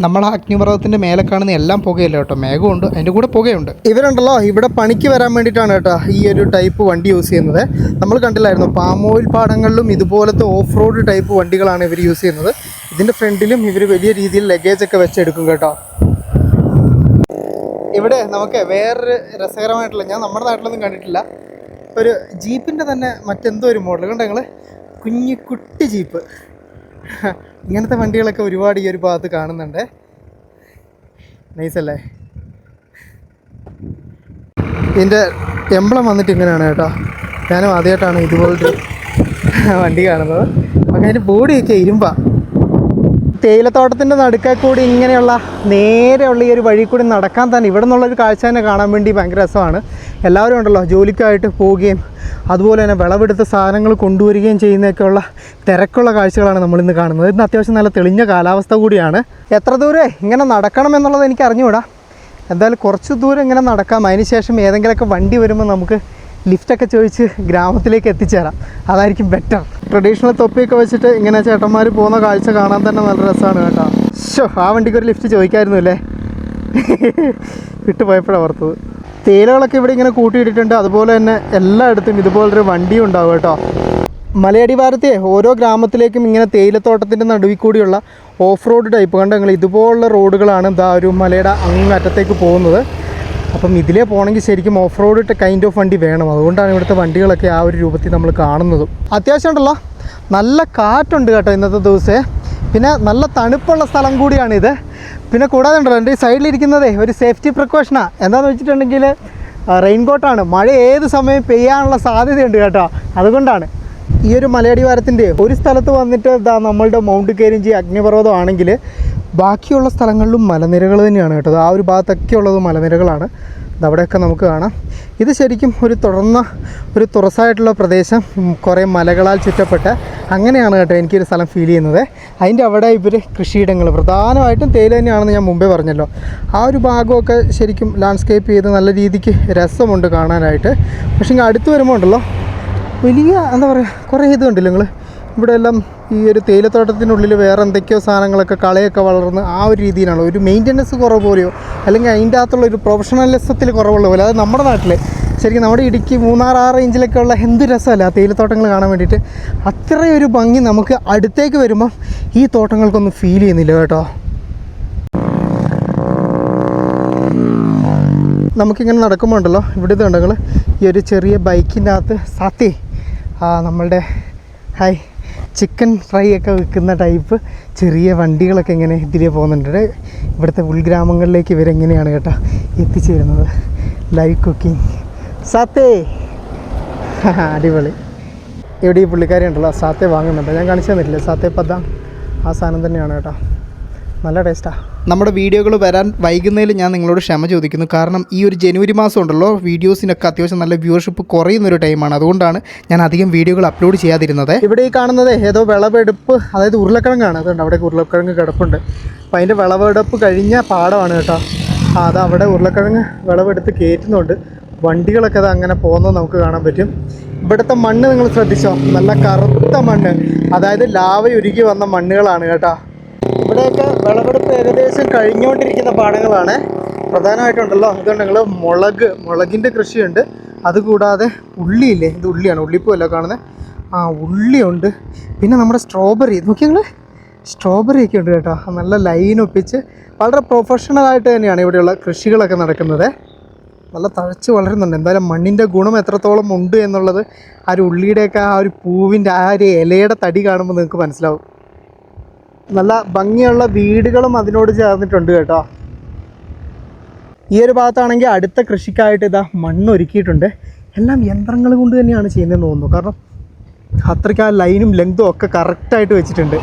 നമ്മൾ ആ അഗ്നിപർവ്വതത്തിൻ്റെ മേലെ കാണുന്ന എല്ലാം പുകയില്ല കേട്ടോ, മേഘമുണ്ട്, അതിൻ്റെ കൂടെ പുകയുണ്ട്. ഇവരുണ്ടല്ലോ ഇവിടെ പണിക്ക് വരാൻ വേണ്ടിയിട്ടാണ് കേട്ടോ ഈ ഒരു ടൈപ്പ് വണ്ടി യൂസ് ചെയ്യുന്നത്. നമ്മൾ കണ്ടില്ലായിരുന്നു പാം ഓയിൽ പാടങ്ങളിലും ഇതുപോലത്തെ ഓഫ് റോഡ് ടൈപ്പ് വണ്ടികളാണ് ഇവർ യൂസ് ചെയ്യുന്നത്. ഇതിൻ്റെ ഫ്രണ്ടിലും ഇവർ വലിയ രീതിയിൽ ലഗേജൊക്കെ വെച്ചെടുക്കും കേട്ടോ. ഇവിടെ നമുക്ക് വേറൊരു രസകരമായിട്ടുള്ള, ഞാൻ നമ്മുടെ നാട്ടിലൊന്നും കണ്ടിട്ടില്ല, ഒരു ജീപ്പിൻ്റെ തന്നെ മറ്റെന്തോ ഒരു മോഡൽ കണ്ടോ ഞങ്ങൾ, കുട്ടി ജീപ്പ്. ഇങ്ങനത്തെ വണ്ടികളൊക്കെ ഒരുപാട് ഈ ഒരു ഭാഗത്ത് കാണുന്നുണ്ട്. നൈസല്ലേ? ഇതിൻ്റെ എംബ്ലം വന്നിട്ട് ഇങ്ങനെയാണ് കേട്ടോ. ഞാനും ആദ്യമായിട്ടാണ് ഇതുപോലൊരു വണ്ടി കാണുന്നത്. അപ്പം അതിൻ്റെ ബോഡിയൊക്കെ ഇരുമ്പാ. തേയിലത്തോട്ടത്തിൻ്റെ നടുക്കൽ കൂടി ഇങ്ങനെയുള്ള നേരെയുള്ള ഈ ഒരു വഴി കൂടി നടക്കാൻ തന്നെ ഇവിടെ നിന്നുള്ളൊരു കാഴ്ച തന്നെ കാണാൻ വേണ്ടി ഭയങ്കര രസമാണ്. എല്ലാവരും ഉണ്ടല്ലോ ജോലിക്കായിട്ട് പോവുകയും അതുപോലെ തന്നെ വിളവെടുത്ത സാധനങ്ങൾ കൊണ്ടുവരികയും ചെയ്യുന്നതൊക്കെയുള്ള തിരക്കുള്ള കാഴ്ചകളാണ് നമ്മളിന്ന് കാണുന്നത്. ഇന്ന് അത്യാവശ്യം നല്ല തെളിഞ്ഞ കാലാവസ്ഥ കൂടിയാണ്. എത്ര ദൂരം ഇങ്ങനെ നടക്കണം എന്നുള്ളത് എനിക്ക് അറിഞ്ഞുകൂടാ. എന്തായാലും കുറച്ച് ദൂരം ഇങ്ങനെ നടക്കാം. അതിനുശേഷം ഏതെങ്കിലുമൊക്കെ വണ്ടി വരുമ്പോൾ നമുക്ക് ലിഫ്റ്റൊക്കെ ചോദിച്ച് ഗ്രാമത്തിലേക്ക് എത്തിച്ചേരാം. അതായിരിക്കും ബെറ്റർ. ട്രഡീഷണൽ തൊപ്പിയൊക്കെ വെച്ചിട്ട് ഇങ്ങനെ ചേട്ടന്മാർ പോകുന്ന കാഴ്ച കാണാൻ തന്നെ നല്ല രസമാണ് കേട്ടോ. ആ വണ്ടിക്ക് ഒരു ലിഫ്റ്റ് ചോദിക്കായിരുന്നു അല്ലേ? വിട്ടുപോയപ്പോഴാണ് ഓർത്തത്. തേയിലകളൊക്കെ ഇവിടെ ഇങ്ങനെ കൂട്ടിയിട്ടിട്ടുണ്ട്. അതുപോലെ തന്നെ എല്ലായിടത്തും ഇതുപോലൊരു വണ്ടിയും ഉണ്ടാവും കേട്ടോ. മലയടിവാരത്തെ ഓരോ ഗ്രാമത്തിലേക്കും ഇങ്ങനെ തേയിലത്തോട്ടത്തിൻ്റെ നടുവിൽ കൂടിയുള്ള ഓഫ് റോഡ് ടൈപ്പ് കണ്ട് ഞങ്ങൾ ഇതുപോലുള്ള റോഡുകളാണ് ഇതാ ഒരു മലയുടെ അങ്ങറ്റത്തേക്ക് പോകുന്നത്. അപ്പം ഇതിലേ പോകണമെങ്കിൽ ശരിക്കും ഓഫ് റോഡ് കൈൻഡ് ഓഫ് വണ്ടി വേണം. അതുകൊണ്ടാണ് ഇവിടുത്തെ വണ്ടികളൊക്കെ ആ ഒരു രൂപത്തിൽ നമ്മൾ കാണുന്നതും. അത്യാവശ്യം ഉണ്ടല്ലോ നല്ല കാറ്റുണ്ട് കേട്ടോ ഇന്നത്തെ ദിവസേ. പിന്നെ നല്ല തണുപ്പുള്ള സ്ഥലം കൂടിയാണിത്. പിന്നെ കൂടാതെ ഉണ്ടല്ലോ എൻ്റെ സൈഡിലിരിക്കുന്നതേ ഒരു സേഫ്റ്റി പ്രിക്കോഷനാണ്. എന്താണെന്ന് വെച്ചിട്ടുണ്ടെങ്കിൽ റെയിൻകോട്ടാണ്. മഴ ഏത് സമയം പെയ്യാനുള്ള സാധ്യതയുണ്ട് കേട്ടോ. അതുകൊണ്ടാണ് ഈ ഒരു മലയടിവാരത്തിൻ്റെ ഒരു സ്ഥലത്ത് വന്നിട്ട് ഇതാ നമ്മളുടെ മൗണ്ട് കേരിഞ്ചി അഗ്നിപർവ്വതം ആണെങ്കിൽ ബാക്കിയുള്ള സ്ഥലങ്ങളിലും മലനിരകൾ തന്നെയാണ് കേട്ടോ. ആ ഒരു ഭാഗത്തൊക്കെ ഉള്ളത് മലനിരകളാണ്. അവിടെയൊക്കെ നമുക്ക് കാണാം. ഇത് ശരിക്കും ഒരു തുറസായിട്ടുള്ള പ്രദേശം, കുറേ മലകളാൽ ചുറ്റപ്പെട്ട അങ്ങനെയാണ് കേട്ടോ എനിക്കൊരു സ്ഥലം ഫീൽ ചെയ്യുന്നത്. അതിൻ്റെ അവിടെ ഇവർ കൃഷിയിടങ്ങൾ പ്രധാനമായിട്ടും തേയില തന്നെയാണെന്ന് ഞാൻ മുമ്പേ പറഞ്ഞല്ലോ. ആ ഒരു ഭാഗമൊക്കെ ശരിക്കും ലാൻഡ്സ്കേപ്പ് ചെയ്ത് നല്ല രീതിക്ക് രസമുണ്ട് കാണാനായിട്ട്. പക്ഷേ ഇങ്ങനെ അടുത്ത് വരുമ്പോൾ ഉണ്ടല്ലോ വലിയ എന്താ പറയുക കുറേ ഇത് കണ്ടില്ല നിങ്ങൾ ഇവിടെ എല്ലാം ഈ ഒരു തേയിലത്തോട്ടത്തിനുള്ളിൽ വേറെ എന്തൊക്കെയോ സാധനങ്ങളൊക്കെ കളയൊക്കെ വളർന്ന് ആ ഒരു രീതിയിലാണ്. ഒരു മെയിൻ്റനൻസ് കുറവ് പോലെയോ അല്ലെങ്കിൽ അതിൻ്റെ അകത്തുള്ള ഒരു പ്രൊഫഷണലിസത്തിൽ കുറവുള്ള പോലെ. അത് നമ്മുടെ നാട്ടിൽ ശരിക്കും നമ്മുടെ ഇടുക്കി മൂന്നാർ ആ റേഞ്ചിലൊക്കെ ഉള്ള എന്ത് രസമല്ല ആ തേയിലത്തോട്ടങ്ങൾ കാണാൻ വേണ്ടിയിട്ട്. അത്രയൊരു ഭംഗി നമുക്ക് അടുത്തേക്ക് വരുമ്പം ഈ തോട്ടങ്ങൾക്കൊന്നും ഫീൽ ചെയ്യുന്നില്ല കേട്ടോ. നമുക്കിങ്ങനെ നടക്കുമ്പോൾ ഉണ്ടല്ലോ ഇവിടുത്തെ ഉണ്ടെങ്കിൽ ഈ ഒരു ചെറിയ ബൈക്കിൻ്റെ അകത്ത് സാത്തേ നമ്മളുടെ ചിക്കൻ ഫ്രൈ ഒക്കെ വിൽക്കുന്ന ടൈപ്പ് ചെറിയ വണ്ടികളൊക്കെ ഇങ്ങനെ ഇതിലേ പോകുന്നുണ്ട്. ഇവിടുത്തെ ഉൾഗ്രാമങ്ങളിലേക്ക് ഇവരെങ്ങനെയാണ് കേട്ടോ എത്തിച്ചേരുന്നത്. ലൈവ് കുക്കിംഗ് സാത്തേ അടിപൊളി. ഇവിടെ ഈ പുള്ളിക്കാരി ഉണ്ടല്ലോ സാത്തേ വാങ്ങുന്നുണ്ട്. ഞാൻ കാണിച്ചു തന്നിട്ടില്ലേ സാത്തേ പദ്ദ, ആ സാധനം തന്നെയാണ് കേട്ടോ. നല്ല ടേസ്റ്റാണ്. നമ്മുടെ വീഡിയോകൾ വരാൻ വൈകുന്നതിൽ ഞാൻ നിങ്ങളോട് ക്ഷമ ചോദിക്കുന്നു. കാരണം ഈ ഒരു ജനുവരി മാസം ഉണ്ടല്ലോ വീഡിയോസിനൊക്കെ അത്യാവശ്യം നല്ല വ്യൂവർഷിപ്പ് കുറയുന്നൊരു ടൈമാണ്. അതുകൊണ്ടാണ് ഞാൻ അധികം വീഡിയോകൾ അപ്ലോഡ് ചെയ്യാതിരുന്നത്. ഇവിടെ ഈ കാണുന്നത് ഏതോ വിളവെടുപ്പ്, അതായത് ഉരുളക്കിഴങ്ങാണ്. അതുകൊണ്ട് അവിടെ ഉരുളക്കിഴങ്ങ് കിടപ്പുണ്ട്. അപ്പോൾ അതിൻ്റെ വിളവെടുപ്പ് കഴിഞ്ഞ പാടമാണ് കേട്ടോ. അത് അവിടെ ഉരുളക്കിഴങ്ങ് വിളവെടുത്ത് കയറ്റുന്നുണ്ട്. വണ്ടികളൊക്കെ അത് അങ്ങനെ പോകുന്നത് നമുക്ക് കാണാൻ പറ്റും. ഇവിടുത്തെ മണ്ണ് നിങ്ങൾ ശ്രദ്ധിച്ചോ, നല്ല കറുത്ത മണ്ണ്, അതായത് ലാവയൊരുക്കി വന്ന മണ്ണുകളാണ് കേട്ടോ. ഇവിടെയൊക്കെ വിളവെടുപ്പ് ഏകദേശം കഴിഞ്ഞുകൊണ്ടിരിക്കുന്ന പാടങ്ങളാണ്. പ്രധാനമായിട്ടുണ്ടല്ലോ ഇതുണ്ടെങ്കിൽ മുളകിൻ്റെ കൃഷിയുണ്ട്. അതുകൂടാതെ ഉള്ളിയില്ലേ, ഇത് ഉള്ളിയാണ്, ഉള്ളിപ്പൂവല്ല കാണുന്നത്. ഉള്ളിയുണ്ട്. പിന്നെ നമ്മുടെ സ്ട്രോബെറി നോക്കി ഞങ്ങൾ സ്ട്രോബെറിയൊക്കെ ഉണ്ട് കേട്ടോ. നല്ല ലൈൻ ഒപ്പിച്ച് വളരെ പ്രൊഫഷണലായിട്ട് തന്നെയാണ് ഇവിടെയുള്ള കൃഷികളൊക്കെ നടക്കുന്നത്. നല്ല തഴച്ച് വളരുന്നുണ്ട്. എന്തായാലും മണ്ണിൻ്റെ ഗുണം എത്രത്തോളം ഉണ്ട് എന്നുള്ളത് ആ ഒരു ഉള്ളിയുടെയൊക്കെ ആ ഒരു പൂവിൻ്റെ ആ ഒരു ഇലയുടെ തടി കാണുമ്പോൾ നിങ്ങൾക്ക് മനസ്സിലാവും. നല്ല ഭംഗിയുള്ള വീടുകളും അതിനോട് ചേർന്നിട്ടുണ്ട് കേട്ടോ. ഈ ഒരു ഭാഗത്താണെങ്കിൽ അടുത്ത കൃഷിക്കായിട്ട് ഇതാ മണ്ണൊരുക്കിയിട്ടുണ്ട്. എല്ലാം യന്ത്രങ്ങൾ കൊണ്ട് തന്നെയാണ് ചെയ്യുന്നതെന്ന് തോന്നുന്നു. കാരണം അത്രയ്ക്ക് ആ ലൈനും ലെങ്തും ഒക്കെ കറക്റ്റായിട്ട് വെച്ചിട്ടുണ്ട്.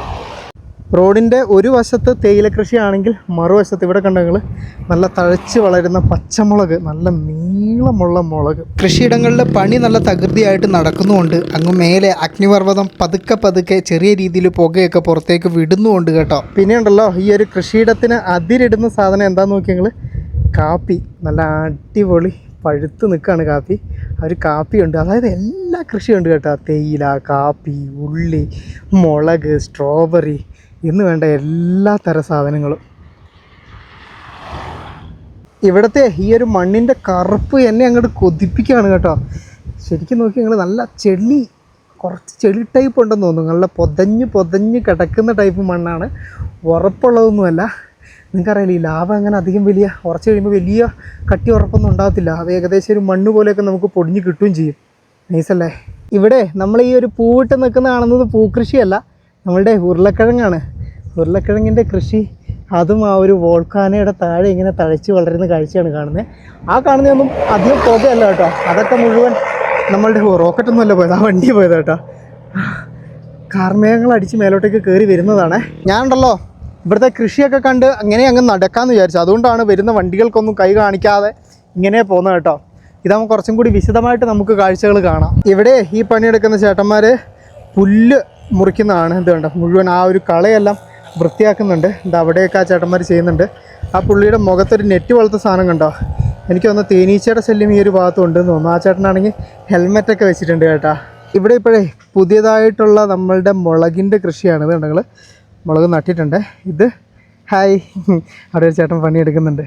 റോഡിൻ്റെ ഒരു വശത്ത് തേയില കൃഷിയാണെങ്കിൽ മറുവശത്ത് ഇവിടെ കണ്ടെങ്കിൽ നല്ല തഴച്ച് വളരുന്ന പച്ചമുളക്, നല്ല നീളമുള്ള മുളക്. കൃഷിയിടങ്ങളിലെ പണി നല്ല തകൃതിയായിട്ട് നടക്കുന്നുമുണ്ട്. അങ്ങ് മേലെ അഗ്നിപർവ്വതം പതുക്കെ ചെറിയ രീതിയിൽ പുകയൊക്കെ പുറത്തേക്ക് വിടുന്നുമുണ്ട് കേട്ടോ. പിന്നെ ഉണ്ടല്ലോ ഈ ഒരു കൃഷിയിടത്തിന് അതിരിടുന്ന സാധനം എന്താണെന്ന് നോക്കിയെങ്കിൽ കാപ്പി. നല്ല അടിപൊളി പഴുത്ത് നിൽക്കുകയാണ് കാപ്പി. ആ ഒരു കാപ്പിയുണ്ട്, അതായത് എല്ലാ കൃഷിയുണ്ട് കേട്ടോ. തേയില, കാപ്പി, ഉള്ളി, മുളക്, സ്ട്രോബെറി എന്ന് വേണ്ട എല്ലാ തരം സാധനങ്ങളും. ഇവിടുത്തെ ഈ ഒരു മണ്ണിൻ്റെ കറുപ്പ് എന്നെ അങ്ങോട്ട് കൊതിപ്പിക്കുകയാണ് കേട്ടോ. ശരിക്കും നോക്കി ഞങ്ങൾ നല്ല ചെളി, കുറച്ച് ചെളി ടൈപ്പ് ഉണ്ടെന്ന് തോന്നുന്നു. നല്ല പൊതഞ്ഞ് കിടക്കുന്ന ടൈപ്പ് മണ്ണാണ്. ഉറപ്പുള്ളതൊന്നുമല്ല. നിങ്ങൾക്കറിയില്ല ഈ ലാവ അങ്ങനെ അധികം വലിയ ഉറച്ച് കഴിയുമ്പോൾ വലിയ കട്ടി ഉറപ്പൊന്നും ഉണ്ടാകത്തില്ല. അത് ഏകദേശം ഒരു മണ്ണ് പോലെയൊക്കെ നമുക്ക് പൊടിഞ്ഞ് കിട്ടുകയും ചെയ്യും. നൈസല്ലേ. ഇവിടെ നമ്മൾ ഈ ഒരു പൂവിട്ട് നിൽക്കുന്ന കാണുന്നത് പൂക്കൃഷിയല്ല, നമ്മളുടെ ഉരുളക്കിഴങ്ങാണ്. ഉരുളക്കിഴങ്ങിൻ്റെ കൃഷി, അതും ആ ഒരു വോൾക്കാനയുടെ താഴെ ഇങ്ങനെ തഴച്ച് വളരുന്ന കാഴ്ചയാണ് കാണുന്നത്. ആ കാണുന്നതൊന്നും അധികം പുകയല്ല കേട്ടോ, അതൊക്കെ മുഴുവൻ നമ്മളുടെ റോക്കറ്റൊന്നും അല്ല പോയത്, ആ വണ്ടി പോയത് കേട്ടോ. കാർമേഘങ്ങൾ അടിച്ച് മേലോട്ടേക്ക് കയറി വരുന്നതാണ്. ഞാനുണ്ടല്ലോ ഇവിടുത്തെ കൃഷിയൊക്കെ കണ്ട് അങ്ങനെ അങ്ങ് നടക്കാമെന്ന് വിചാരിച്ചു. അതുകൊണ്ടാണ് വരുന്ന വണ്ടികൾക്കൊന്നും കൈ കാണിക്കാതെ ഇങ്ങനെ പോകുന്നത് കേട്ടോ. ഇതാകുമ്പോൾ കുറച്ചും കൂടി വിശദമായിട്ട് നമുക്ക് കാഴ്ചകൾ കാണാം. ഇവിടെ ഈ പണിയെടുക്കുന്ന ചേട്ടന്മാർ പുല്ല് മുറിക്കുന്നതാണ്. ഇത് കണ്ടോ, മുഴുവൻ ആ ഒരു കളയെല്ലാം വൃത്തിയാക്കുന്നുണ്ട്. ഇത് അവിടെയൊക്കെ ആ ചേട്ടന്മാർ ചെയ്യുന്നുണ്ട്. ആ പുള്ളിയുടെ മുഖത്തൊരു നെറ്റ് പോലത്തെ സാധനം കണ്ടോ, എനിക്ക് തോന്നുന്നു തേനീച്ചയുടെ ശല്യം ഈ ഒരു ഭാഗത്തും ഉണ്ടെന്ന് തോന്നുന്നു. ആ ചേട്ടനാണെങ്കിൽ ഹെൽമെറ്റൊക്കെ വെച്ചിട്ടുണ്ട് കേട്ടോ. ഇവിടെ ഇപ്പോഴേ പുതിയതായിട്ടുള്ള നമ്മളുടെ മുളകിൻ്റെ കൃഷിയാണ്. ഇത് ഞങ്ങൾ മുളക് നട്ടിട്ടുണ്ട്. ഇത് ഹായ്, അവിടെ ഒരു ചേട്ടൻ പണിയെടുക്കുന്നുണ്ട്.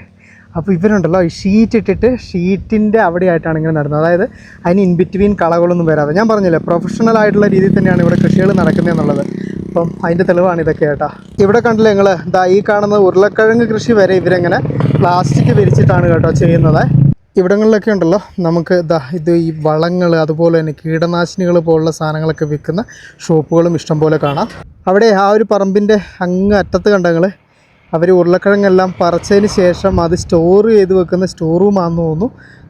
അപ്പോൾ ഇവരുണ്ടല്ലോ ഈ ഷീറ്റ് ഇട്ടിട്ട് ഷീറ്റിൻ്റെ അവിടെയായിട്ടാണ് ഇങ്ങനെ നടുന്നത്. അതായത് അതിന് ഇൻ ബിറ്റ്വീൻ കളകളൊന്നും വരാതെ, ഞാൻ പറഞ്ഞില്ലേ പ്രൊഫഷണൽ ആയിട്ടുള്ള രീതിയിൽ തന്നെയാണ് ഇവിടെ കൃഷികൾ നടക്കുന്നത് എന്നുള്ളത്. അപ്പം അതിൻ്റെ തെളിവാണ് ഇതൊക്കെ കേട്ടോ. ഇവിടെ കണ്ടില്ലേ നിങ്ങൾ, ഇതാ ഈ കാണുന്ന ഉരുളക്കിഴങ്ങ് കൃഷി വരെ ഇവരെങ്ങനെ പ്ലാസ്റ്റിക് വിരിച്ചിട്ടാണ് കേട്ടോ ചെയ്യുന്നത്. ഇവിടങ്ങളിലൊക്കെ ഉണ്ടല്ലോ നമുക്ക് ഇത് ഈ വളങ്ങൾ, അതുപോലെ തന്നെ കീടനാശിനികൾ പോലുള്ള സാധനങ്ങളൊക്കെ വിൽക്കുന്ന ഷോപ്പുകളും ഇഷ്ടം പോലെ കാണാം. അവിടെ ആ ഒരു പറമ്പിൻ്റെ അങ്ങ് അറ്റത്ത് കണ്ടങ്ങൾ അവർ ഉരുളക്കിഴങ്ങെല്ലാം പറിച്ചതിന് ശേഷം അത് സ്റ്റോർ ചെയ്ത് വെക്കുന്ന സ്റ്റോർ റൂമാണെന്ന് തോന്നുന്നു.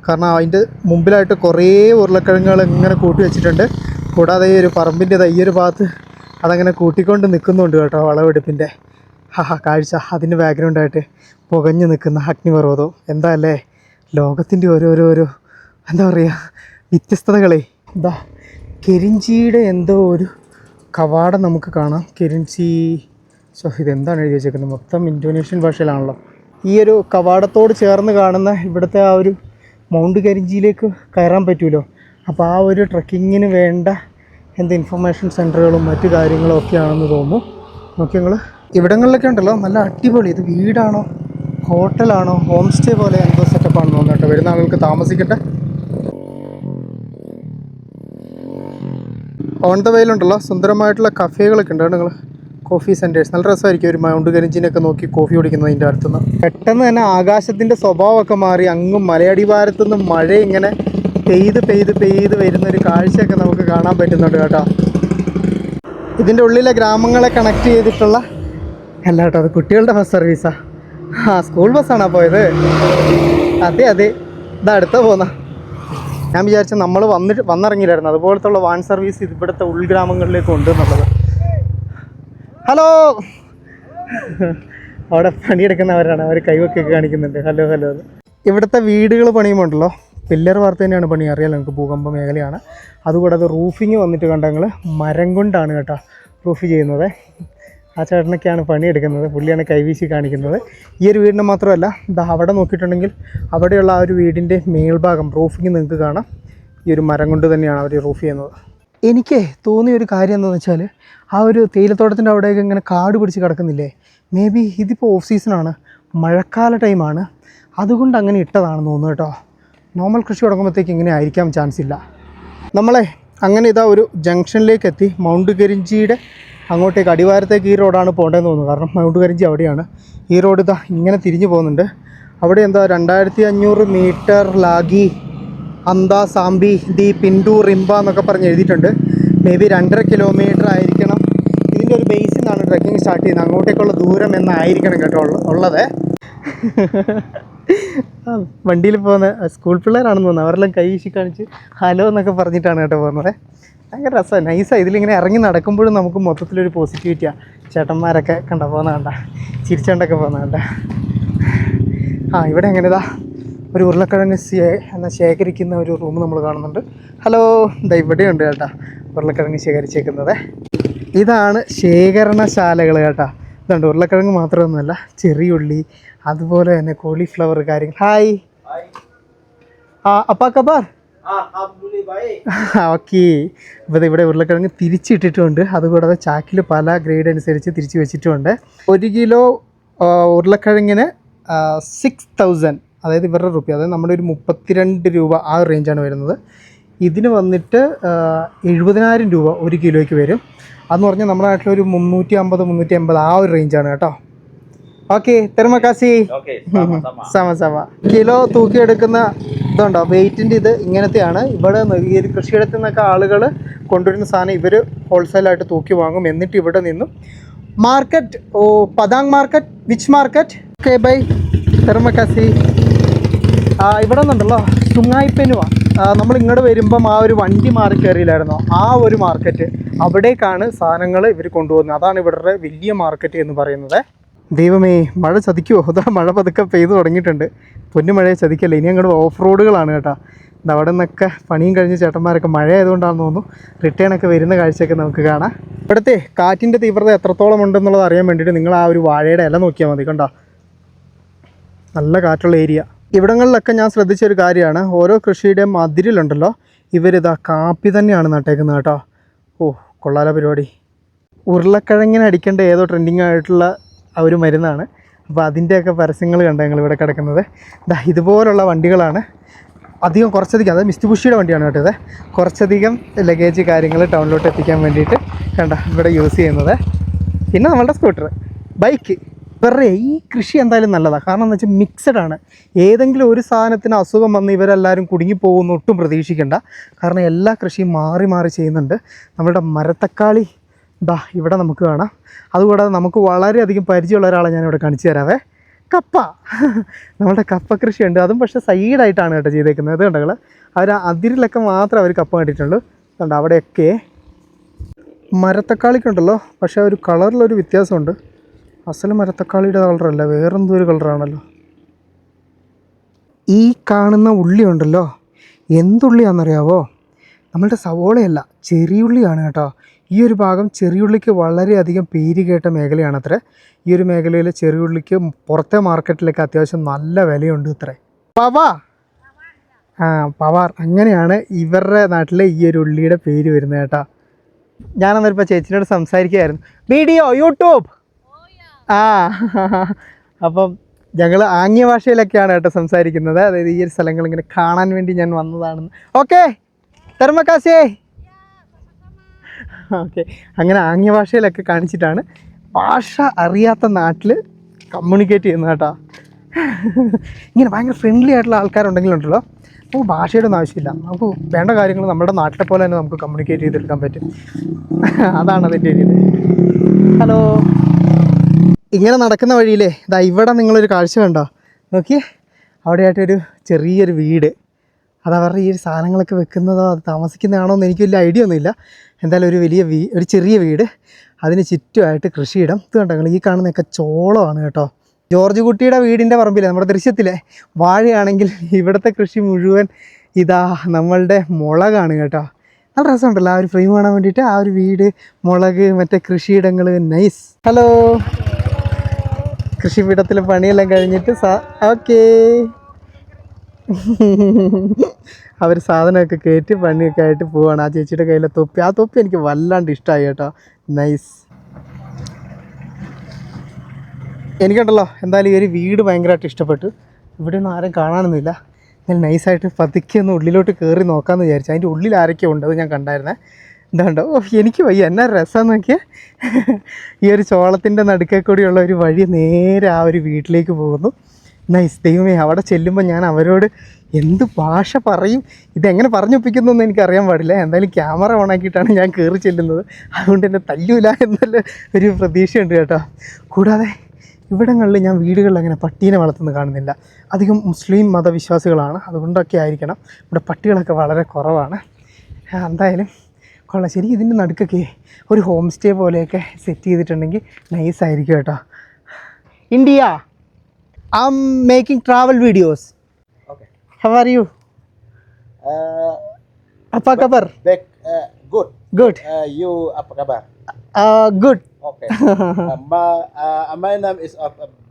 കാരണം അതിൻ്റെ മുമ്പിലായിട്ട് കുറേ ഉരുളക്കിഴങ്ങുകൾ ഇങ്ങനെ കൂട്ടി വെച്ചിട്ടുണ്ട്. കൂടാതെ ഈ ഒരു പറമ്പിൻ്റെ ഈ ഒരു ഭാഗത്ത് അതങ്ങനെ കൂട്ടിക്കൊണ്ട് നിൽക്കുന്നുണ്ട് കേട്ടോ വളവെടുപ്പിൻ്റെ കാഴ്ച. അതിൻ്റെ ബാക്ക്ഗ്രൗണ്ടായിട്ട് പുകഞ്ഞു നിൽക്കുന്ന അഗ്നിപർവ്വതവും. എന്താ അല്ലേ ലോകത്തിൻ്റെ ഓരോരോ എന്താ പറയുക വ്യത്യസ്തതകളെ. ഇതാ കെരിഞ്ചിയുടെ എന്തോ ഒരു കവാടം നമുക്ക് കാണാം. കെരിഞ്ചി, ഇതെന്താണ് എഴുതി വെച്ചേക്കുന്നത്, മൊത്തം ഇന്തോനേഷ്യൻ ഭാഷയിലാണല്ലോ. ഈ ഒരു കവാടത്തോട് ചേർന്ന് കാണുന്ന ഇവിടുത്തെ ആ ഒരു മൗണ്ട് കരിഞ്ചിയിലേക്ക് കയറാൻ പറ്റുമല്ലോ. അപ്പോൾ ആ ഒരു ട്രക്കിങ്ങിന് വേണ്ട ഇൻഫർമേഷൻ സെൻറ്ററുകളും മറ്റു കാര്യങ്ങളും ഒക്കെയാണെന്ന് തോന്നുന്നു. നോക്കി നിങ്ങൾ ഇവിടങ്ങളിലൊക്കെ ഉണ്ടല്ലോ നല്ല അടിപൊളി. ഇത് വീടാണോ ഹോട്ടലാണോ ഹോം സ്റ്റേ പോലെ എന്തോ സെറ്റപ്പാണെന്ന് തോന്നുന്നു കേട്ടോ. വരുന്ന ആളുകൾക്ക് താമസിക്കട്ടെ. ഓൺ ദ വേയിലുണ്ടല്ലോ സുന്ദരമായിട്ടുള്ള കഫേകളൊക്കെ ഉണ്ട് നിങ്ങൾ, കോഫി സെൻറ്റേഴ്സ്. നല്ല രസമായിരിക്കും ഒരു മൗണ്ട് കരിഞ്ചിനൊക്കെ നോക്കി കോഫി കുടിക്കുന്നതിൻ്റെ അടുത്തുനിന്ന്. പെട്ടെന്ന് തന്നെ ആകാശത്തിൻ്റെ സ്വഭാവമൊക്കെ മാറി അങ്ങും മലയടിവാരത്തുനിന്ന് മഴ ഇങ്ങനെ പെയ്ത് വരുന്നൊരു കാഴ്ചയൊക്കെ നമുക്ക് കാണാൻ പറ്റുന്നുണ്ട് കേട്ടോ. ഇതിൻ്റെ ഉള്ളിലെ ഗ്രാമങ്ങളെ കണക്ട് ചെയ്തിട്ടുള്ള അല്ല കേട്ടോ, അത് കുട്ടികളുടെ ബസ് സർവീസാണ്. സ്കൂൾ ബസ്സാണോ പോയത്? അതെ ഇതാ അടുത്ത പോന്ന. ഞാൻ വിചാരിച്ച നമ്മൾ വന്നിറങ്ങിയില്ലായിരുന്നു അതുപോലത്തുള്ള വാൻ സർവീസ് ഇവിടുത്തെ ഉൾഗ്രാമങ്ങളിലേക്ക് ഉണ്ട് എന്നുള്ളത്. ഹലോ, അവിടെ പണിയെടുക്കുന്നവരാണ്, അവർ കൈവൊക്കെ കാണിക്കുന്നുണ്ട്. ഹലോ എന്ന്. ഇവിടുത്തെ വീടുകൾ പണിയുമ്പോണ്ടല്ലോ പില്ലർ വാർത്ത തന്നെയാണ് പണി, അറിയാലോ നമുക്ക് ഭൂകമ്പ മേഖലയാണ്. അതുകൂടാതെ റൂഫിങ് വന്നിട്ട് കണ്ടങ്ങൾ മരം കൊണ്ടാണ് കേട്ടോ റൂഫ് ചെയ്യുന്നത്. ആ ചേട്ടനൊക്കെയാണ് പണിയെടുക്കുന്നത്, പുള്ളിയാണ് കൈവീശി കാണിക്കുന്നത്. ഈ ഒരു വീടിന് മാത്രമല്ല, അവിടെ നോക്കിയിട്ടുണ്ടെങ്കിൽ അവിടെയുള്ള ആ ഒരു വീടിൻ്റെ മേൽഭാഗം റൂഫിങ് നിങ്ങൾക്ക് കാണാം. ഈ ഒരു മരം കൊണ്ട് തന്നെയാണ് അവർ റൂഫ് ചെയ്യുന്നത്. എനിക്ക് തോന്നിയ ഒരു കാര്യം എന്താണെന്ന് വെച്ചാൽ, ആ ഒരു തേയിലത്തോട്ടത്തിൻ്റെ അവിടെയൊക്കെ ഇങ്ങനെ കാട് പിടിച്ച് കിടക്കുന്നില്ലേ, മേ ബി ഇതിപ്പോൾ ഓഫ് സീസണാണ്, മഴക്കാല ടൈമാണ്, അതുകൊണ്ട് അങ്ങനെ ഇട്ടതാണെന്ന് തോന്നുന്നു കേട്ടോ. നോർമൽ കൃഷി തുടങ്ങുമ്പോഴത്തേക്ക് ഇങ്ങനെ ആയിരിക്കാൻ ചാൻസ് ഇല്ല. നമ്മളെ അങ്ങനെ ഇതാ ഒരു ജംഗ്ഷനിലേക്ക് എത്തി. മൗണ്ട് കരിഞ്ചിയുടെ അങ്ങോട്ടേക്ക് അടിവാരത്തേക്ക് ഈ റോഡാണ് പോകേണ്ടതെന്ന് തോന്നുന്നു. കാരണം മൗണ്ട് കരിഞ്ചി അവിടെയാണ്. ഈ റോഡ് ഇതാ ഇങ്ങനെ തിരിഞ്ഞു പോകുന്നുണ്ട്. അവിടെ എന്താ 2500 മീറ്റർ ലാഗി അന്താ സാമ്പി ദി പിൻഡു റിംബ എന്നൊക്കെ പറഞ്ഞ് എഴുതിയിട്ടുണ്ട്. മേ ബി 2.5 കിലോമീറ്റർ ആയിരിക്കണം ഇതിൻ്റെ ഒരു ബേസിൽ നിന്നാണ് ട്രക്കിംഗ് സ്റ്റാർട്ട് ചെയ്യുന്നത്. അങ്ങോട്ടേക്കുള്ള ദൂരം എന്നായിരിക്കണം കേട്ടോ ഉള്ളത്. വണ്ടിയിൽ പോകുന്ന സ്കൂൾ പിള്ളേരാണെന്ന് തോന്നുന്നു. അവരെല്ലാം കൈ വീശി കാണിച്ച് ഹലോ എന്നൊക്കെ പറഞ്ഞിട്ടാണ് കേട്ടോ പോകുന്നത്. ഭയങ്കര രസമാണ്, നൈസാണ്. ഇതിലിങ്ങനെ ഇറങ്ങി നടക്കുമ്പോഴും നമുക്ക് മൊത്തത്തിലൊരു പോസിറ്റിവിറ്റിയാണ്. ചേട്ടന്മാരൊക്കെ പോകുന്ന കണ്ട, ചിരിച്ചോണ്ടൊക്കെ പോകുന്ന കണ്ട. ഇവിടെ എങ്ങനെതാ ഒരു ഉരുളക്കിഴങ്ങ് ശേഖരിക്കുന്ന ഒരു റൂം നമ്മൾ കാണുന്നുണ്ട്. ഹലോ, ഇവിടെയുണ്ട് കേട്ടോ ഉരുളക്കിഴങ്ങ് ശേഖരിച്ചേക്കുന്നത്. ഇതാണ് ശേഖരണശാലകൾ കേട്ടോ. ഇതുണ്ട്, ഉരുളക്കിഴങ്ങ് മാത്രമൊന്നുമല്ല, ചെറിയുള്ളി, അതുപോലെ തന്നെ കോളിഫ്ലവർ കാര്യങ്ങൾ. ഹായ് അപ്പാ കബാർ. ഓക്കെ. അപ്പോൾ ഇവിടെ ഉരുളക്കിഴങ്ങ് തിരിച്ചിട്ടിട്ടുണ്ട്. അതുകൂടാതെ ചാക്കിൽ പല ഗ്രേഡ് അനുസരിച്ച് തിരിച്ച് വെച്ചിട്ടുമുണ്ട്. 1 കിലോ ഉരുളക്കിഴങ്ങിന് 6000, അതായത് ഇവരുടെ റുപ്യ, അതായത് നമ്മുടെ ഒരു 32 രൂപ ആ റേഞ്ചാണ് വരുന്നത്. ഇതിന് വന്നിട്ട് 70,000 രൂപ 1 കിലോയ്ക്ക് വരും. അതെന്ന് പറഞ്ഞാൽ നമ്മുടെ നാട്ടിലൊരു 350 380 ആ ഒരു റേഞ്ചാണ് കേട്ടോ. ഓക്കെ തെർമക്കാസി Oke, sama-sama. സമ കിലോ തൂക്കിയെടുക്കുന്ന ഇതുണ്ടോ വെയിറ്റിൻ്റെ ഇത് ഇങ്ങനത്തെയാണ്. ഇവിടെ ഈ ഒരു കൃഷിയിടത്തിൽ നിന്നൊക്കെ ആളുകൾ കൊണ്ടുവരുന്ന സാധനം ഇവർ ഹോൾസെയിലായിട്ട് തൂക്കി വാങ്ങും. എന്നിട്ട് ഇവിടെ നിന്നും market Padang market which market okay bye തെർമക്കാസി. ഇവിടെ നിന്നുണ്ടല്ലോ സുങ്ങായിപ്പെനുവ. നമ്മൾ ഇങ്ങോട്ട് വരുമ്പം ആ ഒരു വണ്ടി മാറി കയറിയില്ലായിരുന്നോ, ആ ഒരു മാർക്കറ്റ് അവിടേക്കാണ് സാധനങ്ങൾ ഇവർ കൊണ്ടുപോകുന്നത്. അതാണ് ഇവരുടെ വലിയ മാർക്കറ്റ് എന്ന് പറയുന്നത്. ദൈവമേ, മഴ ചതിക്കുമോ? അതാ മഴ പതുക്കെ പെയ്തു തുടങ്ങിയിട്ടുണ്ട്. പൊന്നു മഴയെ ചതിക്കല്ലേ. ഇനി അങ്ങോട്ട് ഓഫ് റോഡുകളാണ് കേട്ടോ. അവിടെ നിന്നൊക്കെ പണിയും കഴിഞ്ഞ് ചേട്ടന്മാരൊക്കെ മഴ ആയതുകൊണ്ടാണെന്ന് തോന്നുന്നു റിട്ടേണൊക്കെ വരുന്ന കാഴ്ചയൊക്കെ നമുക്ക് കാണാം. ഇവിടുത്തെ കാറ്റിൻ്റെ തീവ്രത എത്രത്തോളം ഉണ്ടെന്നുള്ളത് അറിയാൻ വേണ്ടിയിട്ട് നിങ്ങൾ ആ ഒരു വാഴയുടെ ഇല നോക്കിയാൽ മതി. കണ്ടോ, നല്ല കാറ്റുള്ള ഏരിയ. ഇവിടങ്ങളിലൊക്കെ ഞാൻ ശ്രദ്ധിച്ചൊരു കാര്യമാണ്, ഓരോ കൃഷിയുടെയും മതിരിലുണ്ടല്ലോ ഇവരിതാ കാപ്പി തന്നെയാണ് നട്ടേക്കുന്നത് കേട്ടോ. ഓ കൊള്ളാല പരിപാടി. ഉരുളക്കിഴങ്ങിന് അടിക്കേണ്ട ഏതോ ട്രെൻഡിങ് ആയിട്ടുള്ള ആ ഒരു മരുന്നാണ്. അപ്പോൾ അതിൻ്റെയൊക്കെ പരസ്യങ്ങൾ കണ്ട ഞങ്ങൾ ഇവിടെ കിടക്കുന്നത്. ഇതുപോലുള്ള വണ്ടികളാണ് അധികം, കുറച്ചധികം, അതായത് മിസ്തുബുഷിയുടെ വണ്ടിയാണ് കേട്ടോ ഇത്. കുറച്ചധികം ലഗേജ് കാര്യങ്ങൾ ടൗണിലോട്ട് എത്തിക്കാൻ വേണ്ടിയിട്ട് കണ്ട ഇവിടെ യൂസ് ചെയ്യുന്നത്. പിന്നെ നമ്മളുടെ സ്കൂട്ടർ, ബൈക്ക്. ഇവരുടെ ഈ കൃഷി എന്തായാലും നല്ലതാണ്. കാരണം എന്ന് വെച്ചാൽ മിക്സഡ് ആണ്. ഏതെങ്കിലും ഒരു സാധനത്തിന് അസുഖം വന്ന് ഇവരെല്ലാവരും കുടുങ്ങിപ്പോകുമെന്ന് ഒട്ടും പ്രതീക്ഷിക്കേണ്ട. കാരണം എല്ലാ കൃഷിയും മാറി മാറി ചെയ്യുന്നുണ്ട്. നമ്മളുടെ മരത്തക്കാളി ഇവിടെ നമുക്ക് കാണാം. അതുകൂടാതെ നമുക്ക് വളരെയധികം പരിചയമുള്ള ഒരാളെ ഞാനിവിടെ കാണിച്ചു തരാവേ. കപ്പ, നമ്മളുടെ കപ്പ കൃഷിയുണ്ട്. അതും പക്ഷേ സൈഡായിട്ടാണ് കേട്ടോ ചെയ്തേക്കുന്നത്. ഇത് കണ്ടങ്ങൾ അവർ അതിരിലൊക്കെ മാത്രമേ അവർ കപ്പ കണ്ടിട്ടുള്ളൂ. കണ്ടോ അവിടെയൊക്കെ മരത്തക്കാളിക്കുണ്ടല്ലോ, പക്ഷേ ഒരു കളറിലൊരു വ്യത്യാസമുണ്ട്. അസൽ മരത്തക്കാളിയുടെ കളറല്ല, വേറെന്തോ ഒരു കളറാണല്ലോ. ഈ കാണുന്ന ഉള്ളി ഉണ്ടല്ലോ, എന്തുള്ളിയാണെന്നറിയാവോ? നമ്മളുടെ സവോളയല്ല, ചെറിയുള്ളിയാണ് കേട്ടോ. ഈ ഒരു ഭാഗം ചെറിയുള്ളിക്ക് വളരെയധികം പേര് കേട്ട മേഖലയാണത്രേ. ഈ ഒരു മേഖലയിൽ ചെറിയുള്ളിക്ക് പുറത്തെ മാർക്കറ്റിലൊക്കെ അത്യാവശ്യം നല്ല വിലയുണ്ട് ഇത്രേ. പവാർ അങ്ങനെയാണ് ഇവരുടെ നാട്ടിലെ ഈ ഒരു ഉള്ളിയുടെ പേര് വരുന്നത് കേട്ടോ. ഞാനന്നേരപ്പോൾ ചേച്ചിനോട് സംസാരിക്കുകയായിരുന്നു. വീഡിയോ യൂട്യൂബ് അപ്പം ഞങ്ങൾ ആംഗ്യ ഭാഷയിലൊക്കെയാണ് കേട്ടോ സംസാരിക്കുന്നത്. അതായത് ഈ ഒരു സ്ഥലങ്ങൾ ഇങ്ങനെ കാണാൻ വേണ്ടി ഞാൻ വന്നതാണെന്ന്. ഓക്കെ തെർമക്കാസേ. ഓക്കെ, അങ്ങനെ ആംഗ്യ ഭാഷയിലൊക്കെ കാണിച്ചിട്ടാണ് ഭാഷ അറിയാത്ത നാട്ടിൽ കമ്മ്യൂണിക്കേറ്റ് ചെയ്യുന്നത് കേട്ടോ. ഇങ്ങനെ ഭയങ്കര ഫ്രണ്ട്ലി ആയിട്ടുള്ള ആൾക്കാരുണ്ടെങ്കിലുണ്ടല്ലോ നമുക്ക് ഭാഷയുടെ ഒന്നും ആവശ്യമില്ല. നമുക്ക് വേണ്ട കാര്യങ്ങൾ നമ്മുടെ നാട്ടിലെ പോലെ തന്നെ നമുക്ക് കമ്മ്യൂണിക്കേറ്റ് ചെയ്തെടുക്കാൻ പറ്റും. അതാണ് അതിൻ്റെ ഒരു ഇത്. ഹലോ. ഇങ്ങനെ നടക്കുന്ന വഴിയിലേ ഇവിടെ നിങ്ങളൊരു കാഴ്ച കണ്ടോ, നോക്കിയേ. അവിടെയായിട്ടൊരു ചെറിയൊരു വീട്. അത് അവരുടെ ഈ ഒരു സാധനങ്ങളൊക്കെ വെക്കുന്നതോ അത് താമസിക്കുന്നതാണോ എന്ന് എനിക്ക് വലിയ ഐഡിയ ഒന്നുമില്ല. എന്തായാലും ഒരു വലിയ ഒരു ചെറിയ വീട്, അതിന് ചുറ്റുമായിട്ട് കൃഷിയിടം. ഇത് കണ്ടോ നിങ്ങൾ, ഈ കാണുന്നതൊക്കെ ചോളമാണ് കേട്ടോ. ജോർജ് കുട്ടിയുടെ വീടിൻ്റെ പറമ്പിലെ നമ്മുടെ ദൃശ്യത്തിലെ വാഴയാണെങ്കിൽ ഇവിടുത്തെ കൃഷി മുഴുവൻ നമ്മളുടെ മുളകാണ് കേട്ടോ. നല്ല രസമുണ്ടല്ലോ ആ ഒരു ഫ്രെയിം കാണാൻ വേണ്ടിയിട്ട്. ആ ഒരു വീട്, മുളക്, മറ്റേ കൃഷിയിടങ്ങൾ, നൈസ്. ഹലോ. കൃഷിയിടത്തിലെ പണിയെല്ലാം കഴിഞ്ഞിട്ട് ഓക്കേ അവർ സാധനമൊക്കെ കയറ്റി പണിയൊക്കെ ആയിട്ട് പോവാണ്. ആ ചേച്ചിയുടെ കയ്യിലെ തൊപ്പി, ആ തൊപ്പി എനിക്ക് വല്ലാണ്ട് ഇഷ്ടമായി കേട്ടോ. നൈസ്. എനിക്കുണ്ടല്ലോ എന്തായാലും ഈ ഒരു വീട് ഭയങ്കരമായിട്ട് ഇഷ്ടപ്പെട്ടു. ഇവിടെ ഒന്നും ആരും കാണാനൊന്നുമില്ല. ഞാൻ നൈസായിട്ട് പതുക്കെ ഒന്ന് ഉള്ളിലോട്ട് കയറി നോക്കാമെന്ന് വിചാരിച്ചു. അതിൻ്റെ ഉള്ളിൽ ആരൊക്കെ ഉണ്ട് അത് ഞാൻ കണ്ടായിരുന്നേ. എന്താണ്ടോ എനിക്ക് വയ്യ, എന്നാ രസം നോക്കിയാൽ. ഈ ഒരു ചോളത്തിൻ്റെ നടുക്കേ കൂടിയുള്ള ഒരു വഴി നേരെ ആ ഒരു വീട്ടിലേക്ക് പോകുന്നു. നൈസ്. ദൈവമേ, അവിടെ ചെല്ലുമ്പോൾ ഞാൻ അവരോട് എന്ത് ഭാഷ പറയും, ഇതെങ്ങനെ പറഞ്ഞൊപ്പിക്കുന്നതെന്ന് എനിക്കറിയാൻ പാടില്ല. എന്തായാലും ക്യാമറ ഓണാക്കിയിട്ടാണ് ഞാൻ കയറി ചെല്ലുന്നത്. അതുകൊണ്ട് എന്നെ തല്ലൂല എന്നുള്ള ഒരു പ്രതീക്ഷയുണ്ട് കേട്ടോ. കൂടാതെ ഇവിടങ്ങളിൽ ഞാൻ വീടുകളിൽ അങ്ങനെ പട്ടീനെ വളർത്തുന്നത് കാണുന്നില്ല. അധികം മുസ്ലിം മതവിശ്വാസികളാണ്, അതുകൊണ്ടൊക്കെ ആയിരിക്കണം ഇവിടെ പട്ടികളൊക്കെ വളരെ കുറവാണ്. എന്തായാലും കൊള്ളാം. ശരി, ഇതിൻ്റെ നടുക്കൊക്കെ ഒരു ഹോം സ്റ്റേ പോലെയൊക്കെ സെറ്റ് ചെയ്തിട്ടുണ്ടെങ്കിൽ നൈസായിരിക്കും കേട്ടോ. India, I'm making travel videos. Okay. How are you? Apa kabar? Back, good. Good. You apa kabar? Good. Okay. My name is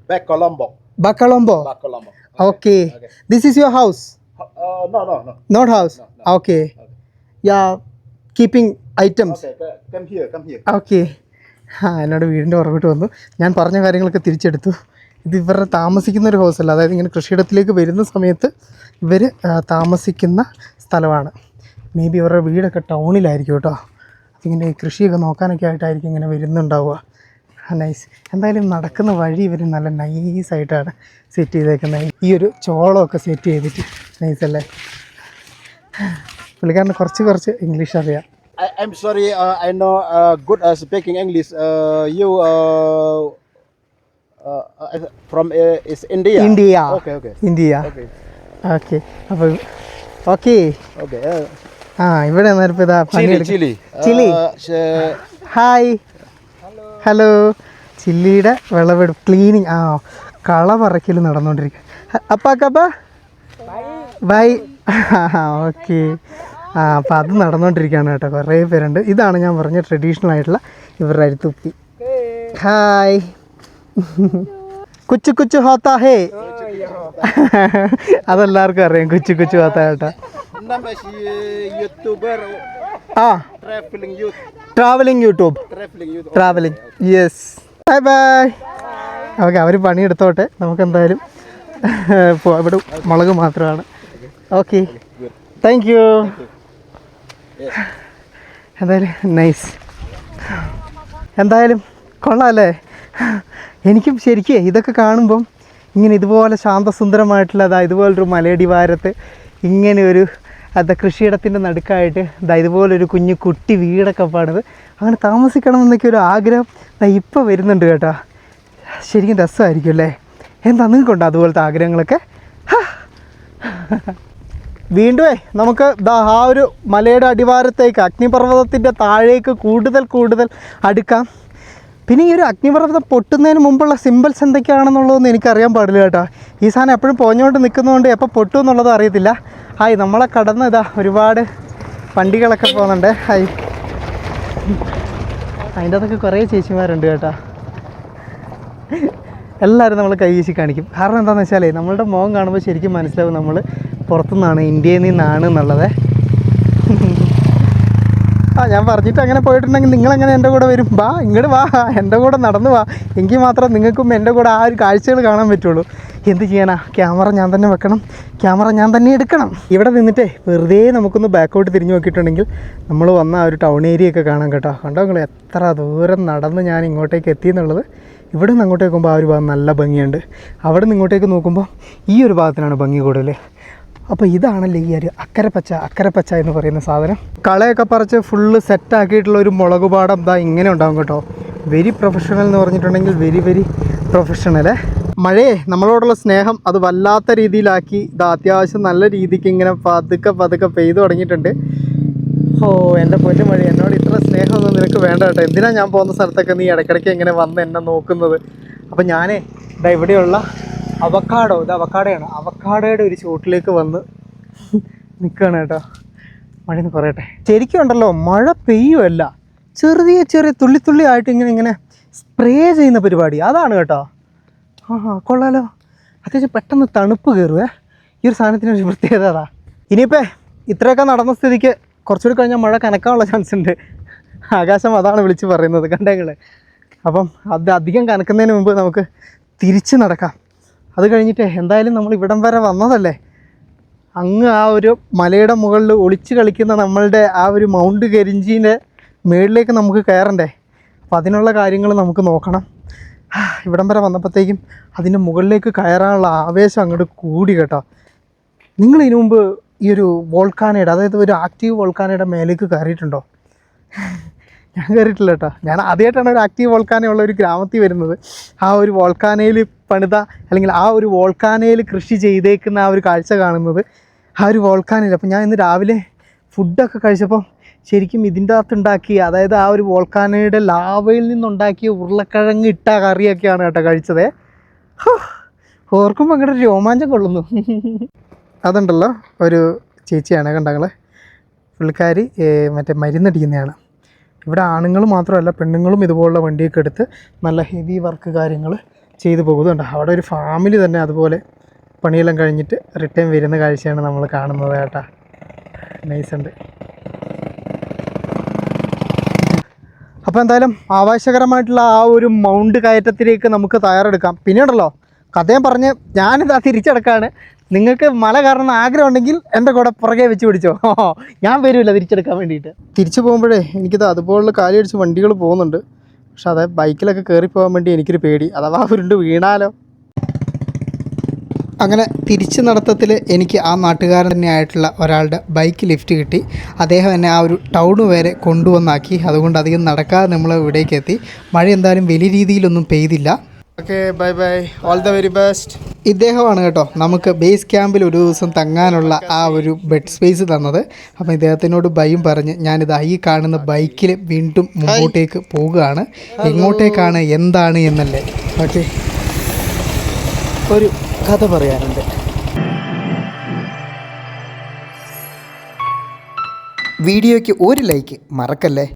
Bacolombo. Bacolombo. Bacolombo. Okay. This is your house? No. Not house? No. Okay. Yeah, keeping items. Okay, come here. Okay. എന്നോട് വീടിൻ്റെ പുറകോട്ട് വന്നു. ഞാൻ പറഞ്ഞ കാര്യങ്ങളൊക്കെ തിരിച്ചെടുത്തു. ഇത് ഇവരുടെ താമസിക്കുന്ന ഒരു ഹൗസല്ല, അതായത് ഇങ്ങനെ കൃഷിയിടത്തിലേക്ക് വരുന്ന സമയത്ത് ഇവർ താമസിക്കുന്ന സ്ഥലമാണ്. മേ ബി ഇവരുടെ വീടൊക്കെ ടൗണിലായിരിക്കും കേട്ടോ. അതിങ്ങനെ കൃഷിയൊക്കെ നോക്കാനൊക്കെ ആയിട്ടായിരിക്കും ഇങ്ങനെ വരുന്നുണ്ടാവുക. നൈസ്. എന്തായാലും നടക്കുന്ന വഴി ഇവർ നല്ല നൈസായിട്ടാണ് സെറ്റ് ചെയ്തേക്കുന്നത്. ഈ ഒരു ചോളമൊക്കെ സെറ്റ് ചെയ്തിട്ട് നൈസല്ലേ. പുള്ളിക്കാരന് കുറച്ച് ഇംഗ്ലീഷ് അറിയാം. I'm sorry, I know good speaking English. You from is India? India. Okay. India. Okay. Okay. അപ്പോൾ ഓക്കെ. Okay. ആ ഇവിടെ നേരത്തെ ഇതാ പണിയെടുക്കും. ചില്ലി. ഹായ്. ഹലോ. ചില്ലിയുടെ വിളവെടുപ്പ് ക്ലീനിങ്. കള പറക്കൽ നടന്നുകൊണ്ടിരിക്കുക. അപ്പാക്കപ്പ ബൈ. ഓക്കെ. അപ്പോൾ അത് നടന്നുകൊണ്ടിരിക്കുകയാണ് കേട്ടോ. കുറേ പേരുണ്ട്. ഇതാണ് ഞാൻ പറഞ്ഞ ട്രഡീഷണൽ ആയിട്ടുള്ള ഇവരുടെ അരിത്തുപ്പി. ഹായ്. കുച്ചു ഹോത്താ ഹേ. അതെല്ലാവർക്കും അറിയാം കുച്ചു ഹോത്താ കേട്ടോ. Nama si YouTuber travelling YouTube. Travelling yes. Bye. Okay, അവർ പണിയെടുത്തോട്ടെ. നമുക്കെന്തായാലും ഇവിടെ മുളക് മാത്രമാണ്. Okay, thank you. എന്തായാലും നൈസ്. എന്തായാലും കൊള്ളാമല്ലേ. എനിക്കും ശരിക്കും ഇതൊക്കെ കാണുമ്പം ഇങ്ങനെ ഇതുപോലെ ശാന്തസുന്ദരമായിട്ടുള്ള ഇതുപോലൊരു മലയടിവാരത്ത് ഇങ്ങനെ ഒരു കൃഷിയിടത്തിൻ്റെ നടുക്കായിട്ട് ഇതുപോലൊരു കുട്ടി വീടൊക്കെ പാടുന്നത് അങ്ങനെ താമസിക്കണം എന്നൊക്കെ ഒരു ആഗ്രഹം ഇപ്പോൾ വരുന്നുണ്ട് കേട്ടോ. ശരിക്കും രസമായിരിക്കും അല്ലേ. എന്താ നിങ്ങൾക്കുണ്ടോ അതുപോലത്തെ ആഗ്രഹങ്ങളൊക്കെ? വീണ്ടുമേ നമുക്ക് ആ ഒരു മലയുടെ അടിവാരത്തേക്ക് അഗ്നിപർവ്വതത്തിൻ്റെ താഴേക്ക് കൂടുതൽ അടുക്കാം. പിന്നെ ഈ ഒരു അഗ്നിപർവ്വതം പൊട്ടുന്നതിന് മുമ്പുള്ള സിമ്പിൾസ് എന്തൊക്കെയാണെന്നുള്ളതൊന്നും എനിക്കറിയാൻ പാടില്ല കേട്ടോ. ഈ സാധനം എപ്പോഴും പോഞ്ഞുകൊണ്ട് നിൽക്കുന്നതുകൊണ്ട് എപ്പോൾ പൊട്ടും എന്നുള്ളത് അറിയത്തില്ല. ഹായ്, നമ്മളെ കടന്ന് ഒരുപാട് വണ്ടികളൊക്കെ പോകുന്നുണ്ട്. ഹായ്. അതിൻ്റെ അതൊക്കെ കുറേ ചേച്ചിമാരുണ്ട് കേട്ടോ. എല്ലാവരും നമ്മൾ കൈ വീശി കാണിക്കും. കാരണം എന്താണെന്ന് വെച്ചാൽ നമ്മളുടെ മുഖം കാണുമ്പോൾ ശരിക്കും മനസ്സിലാവും നമ്മൾ പുറത്തുനിന്നാണ്, ഇന്ത്യയിൽ നിന്നാണ് എന്നുള്ളത്. ഞാൻ പറഞ്ഞിട്ട് അങ്ങനെ പോയിട്ടുണ്ടെങ്കിൽ നിങ്ങളെങ്ങനെ എൻ്റെ കൂടെ വരും? ഇങ്ങോട്ട് വാ, എൻ്റെ കൂടെ നടന്നു വാ. എങ്കിൽ മാത്രം നിങ്ങൾക്കും എൻ്റെ കൂടെ ആ ഒരു കാഴ്ചകൾ കാണാൻ പറ്റുള്ളൂ. എന്ത് ചെയ്യാനാ, ക്യാമറ ഞാൻ തന്നെ വെക്കണം, ക്യാമറ ഞാൻ തന്നെ എടുക്കണം. ഇവിടെ നിന്നിട്ടേ വെറുതെ നമുക്കൊന്ന് ബാക്കോട്ട് തിരിഞ്ഞു നോക്കിയിട്ടുണ്ടെങ്കിൽ നമ്മൾ വന്ന ആ ഒരു ടൗൺ ഏരിയ ഒക്കെ കാണാം കേട്ടോ. കണ്ടോ നിങ്ങൾ എത്ര ദൂരം നടന്ന് ഞാൻ ഇങ്ങോട്ടേക്ക് എത്തിയെന്നുള്ളത്. ഇവിടെ നിന്ന് അങ്ങോട്ടേക്ക് നോക്കുമ്പോൾ ആ ഒരു ഭാഗം നല്ല ഭംഗിയുണ്ട്. അവിടെ നിന്ന് ഇങ്ങോട്ടേക്ക് നോക്കുമ്പോൾ ഈ ഒരു ഭാഗത്തിനാണ് ഭംഗി കൂടുതൽ. അപ്പോൾ ഇതാണല്ലേ ഈ ഒരു അക്കരപ്പച്ച എന്ന് പറയുന്ന സാധനം. കളയൊക്കെ പറിച്ച് ഫുള്ള് സെറ്റാക്കിയിട്ടുള്ള ഒരു മുളക് പാടം ഇങ്ങനെ ഉണ്ടാകും കേട്ടോ. വെരി പ്രൊഫഷണൽ എന്ന് പറഞ്ഞിട്ടുണ്ടെങ്കിൽ വെരി പ്രൊഫഷണൽ. മഴയെ നമ്മളോടുള്ള സ്നേഹം അത് വല്ലാത്ത രീതിയിലാക്കി അത്യാവശ്യം നല്ല രീതിക്ക് ഇങ്ങനെ പതുക്കെ പെയ്തു തുടങ്ങിയിട്ടുണ്ട്. എൻ്റെ പൊന്നു മഴ, എന്നോട് ഇത്ര സ്നേഹമൊന്നും നിനക്ക് വേണ്ട കേട്ടോ. എന്തിനാ ഞാൻ പോകുന്ന സ്ഥലത്തൊക്കെ നീ ഇടയ്ക്കിടയ്ക്ക് ഇങ്ങനെ വന്ന് എന്നെ നോക്കുന്നത്? അപ്പം ഞാനേ ഇവിടെയുള്ള അവക്കാടോയാണ്. അവക്കാടോയുടെ ഒരു ചുവട്ടിലേക്ക് വന്ന് നിൽക്കുകയാണ് കേട്ടോ. മഴയൊന്ന് കുറയട്ടെ. ശരിക്കും ഉണ്ടല്ലോ, മഴ പെയ്യുമല്ല, ചെറിയ തുള്ളി ആയിട്ട് ഇങ്ങനെ സ്പ്രേ ചെയ്യുന്ന പരിപാടി അതാണ് കേട്ടോ. കൊള്ളാലോ. അത്യാവശ്യം പെട്ടെന്ന് തണുപ്പ് കയറുവേ. ഈ ഒരു സാധനത്തിനൊരു പ്രത്യേകത അതാ. ഇനിയിപ്പോൾ ഇത്രയൊക്കെ നടന്ന സ്ഥിതിക്ക് കുറച്ചുകൂടി കഴിഞ്ഞാൽ മഴ കനക്കാനുള്ള ചാൻസ് ഉണ്ട്. ആകാശം അതാണ് വിളിച്ച് പറയുന്നത്, കണ്ടേങ്ങൾ. അപ്പം അത് അധികം കനക്കുന്നതിന് മുമ്പ് നമുക്ക് തിരിച്ച് നടക്കാം. അത് കഴിഞ്ഞിട്ട് എന്തായാലും നമ്മൾ ഇവിടം വരെ വന്നതല്ലേ, അങ്ങ് ആ ഒരു മലയുടെ മുകളിൽ ഒളിച്ച് കളിക്കുന്ന നമ്മളുടെ ആ ഒരു മൗണ്ട് കരിഞ്ചീൻ്റെ മുകളിലേക്ക് നമുക്ക് കയറണ്ടേ. അപ്പോൾ അതിനുള്ള കാര്യങ്ങൾ നമുക്ക് നോക്കണം. ഇവിടം വരെ വന്നപ്പോഴത്തേക്കും അതിൻ്റെ മുകളിലേക്ക് കയറാനുള്ള ആവേശം അങ്ങോട്ട് കൂടി കേട്ടോ. നിങ്ങൾ ഇതിനു മുമ്പ് ഈ ഒരു വോൾക്കാനയുടെ, അതായത് ഒരു ആക്റ്റീവ് വോൾക്കാനയുടെ മേലേക്ക് കയറിയിട്ടുണ്ടോ? ഞാൻ കയറിയിട്ടില്ല കേട്ടോ. ഞാൻ ആദ്യമായിട്ടാണ് ഒരു ആക്റ്റീവ് വോൾക്കാനയുള്ള ഒരു ഗ്രാമത്തിൽ വരുന്നത്. ആ ഒരു വോൾക്കാനയിൽ പണിത, അല്ലെങ്കിൽ ആ ഒരു വോൾക്കാനയിൽ കൃഷി ചെയ്തേക്കുന്ന ആ ഒരു കാഴ്ച കാണുന്നത് ആ ഒരു വോൾക്കാനയിൽ. അപ്പോൾ ഞാൻ ഇന്ന് രാവിലെ ഫുഡൊക്കെ കഴിച്ചപ്പോൾ ശരിക്കും ഇതിൻ്റെ അകത്തുണ്ടാക്കിയ, അതായത് ആ ഒരു വോൾക്കാനയുടെ ലാവയിൽ നിന്നുണ്ടാക്കിയ ഉരുളക്കിഴങ്ങ് ഇട്ട കറിയൊക്കെയാണ് കേട്ടോ കഴിച്ചത്. ഓർക്കുമ്പോൾ അങ്ങോട്ട് രോമാഞ്ചം കൊള്ളുന്നു. അതുണ്ടല്ലോ ഒരു ചേച്ചിയാണ് കണ്ടങ്ങൾ, പുള്ളിക്കാരി മറ്റേ മരുന്നടിക്കുന്നതാണ്. ഇവിടെ ആണുങ്ങൾ മാത്രമല്ല പെണ്ണുങ്ങളും ഇതുപോലുള്ള വണ്ടിയൊക്കെ എടുത്ത് നല്ല ഹെവി വർക്ക് കാര്യങ്ങൾ ചെയ്തു പോകുന്നുണ്ട്. അവിടെ ഒരു ഫാമിലി തന്നെ അതുപോലെ പണിയെല്ലാം കഴിഞ്ഞിട്ട് റിട്ടേൺ വരുന്ന കാഴ്ചയാണ് നമ്മൾ കാണുന്നത് കേട്ടോ. നൈസുണ്ട്. അപ്പോൾ എന്തായാലും ആവേശകരമായിട്ടുള്ള ആ ഒരു മൗണ്ട് കയറ്റത്തിലേക്ക് നമുക്ക് തയ്യാറെടുക്കാം. പിന്നെ ഉണ്ടല്ലോ, കഥയും പറഞ്ഞ് ഞാനിതാ തിരിച്ചെടുക്കാണ്. നിങ്ങൾക്ക് മല കയറണം ആഗ്രഹം ഉണ്ടെങ്കിൽ എൻ്റെ കൂടെ പുറകെ വെച്ച് പിടിച്ചോ. ഞാൻ വരില്ല തിരിച്ചെടുക്കാൻ വേണ്ടിയിട്ട്. തിരിച്ചു പോകുമ്പോഴേ എനിക്കിത് അതുപോലുള്ള കാലി അടിച്ച് വണ്ടികൾ പോകുന്നുണ്ട്. പക്ഷെ അതെ ബൈക്കിലൊക്കെ കയറി പോകാൻ വേണ്ടി എനിക്കൊരു പേടി, അഥവാ ഉരുണ്ട് വീണാലോ. അങ്ങനെ തിരിച്ച് നടത്തത്തിൽ എനിക്ക് ആ നാട്ടുകാരൻ തന്നെയായിട്ടുള്ള ഒരാളുടെ ബൈക്ക് ലിഫ്റ്റ് കിട്ടി. അദ്ദേഹം എന്നെ ആ ഒരു ടൗൺ വരെ കൊണ്ടുവന്നാക്കി. അതുകൊണ്ട് അധികം നടക്കാതെ നമ്മൾ ഇവിടേക്ക് എത്തി. മഴ എന്തായാലും വലിയ രീതിയിലൊന്നും പെയ്തില്ല. Okay, bye bye, all the very best. ഇദ്ദേഹമാണ് കേട്ടോ നമുക്ക് ബേസ് ക്യാമ്പിൽ ഒരു ദിവസം തങ്ങാനുള്ള ആ ഒരു ബെഡ് സ്പേസ് തന്നത്. അപ്പോൾ ഇദ്ദേഹത്തിനോട് ബൈയും പറഞ്ഞ് ഞാനിത് ഈ കാണുന്ന ബൈക്കിൽ വീണ്ടും മുമ്പോട്ടേക്ക് പോവുകയാണ്. എങ്ങോട്ടേക്കാണ് എന്താണ് എന്നല്ലേ. ഓക്കെ, ഒരു കഥ പറയാനുണ്ട്. വീഡിയോയ്ക്ക് ഒരു ലൈക്ക് മറക്കല്ലേ.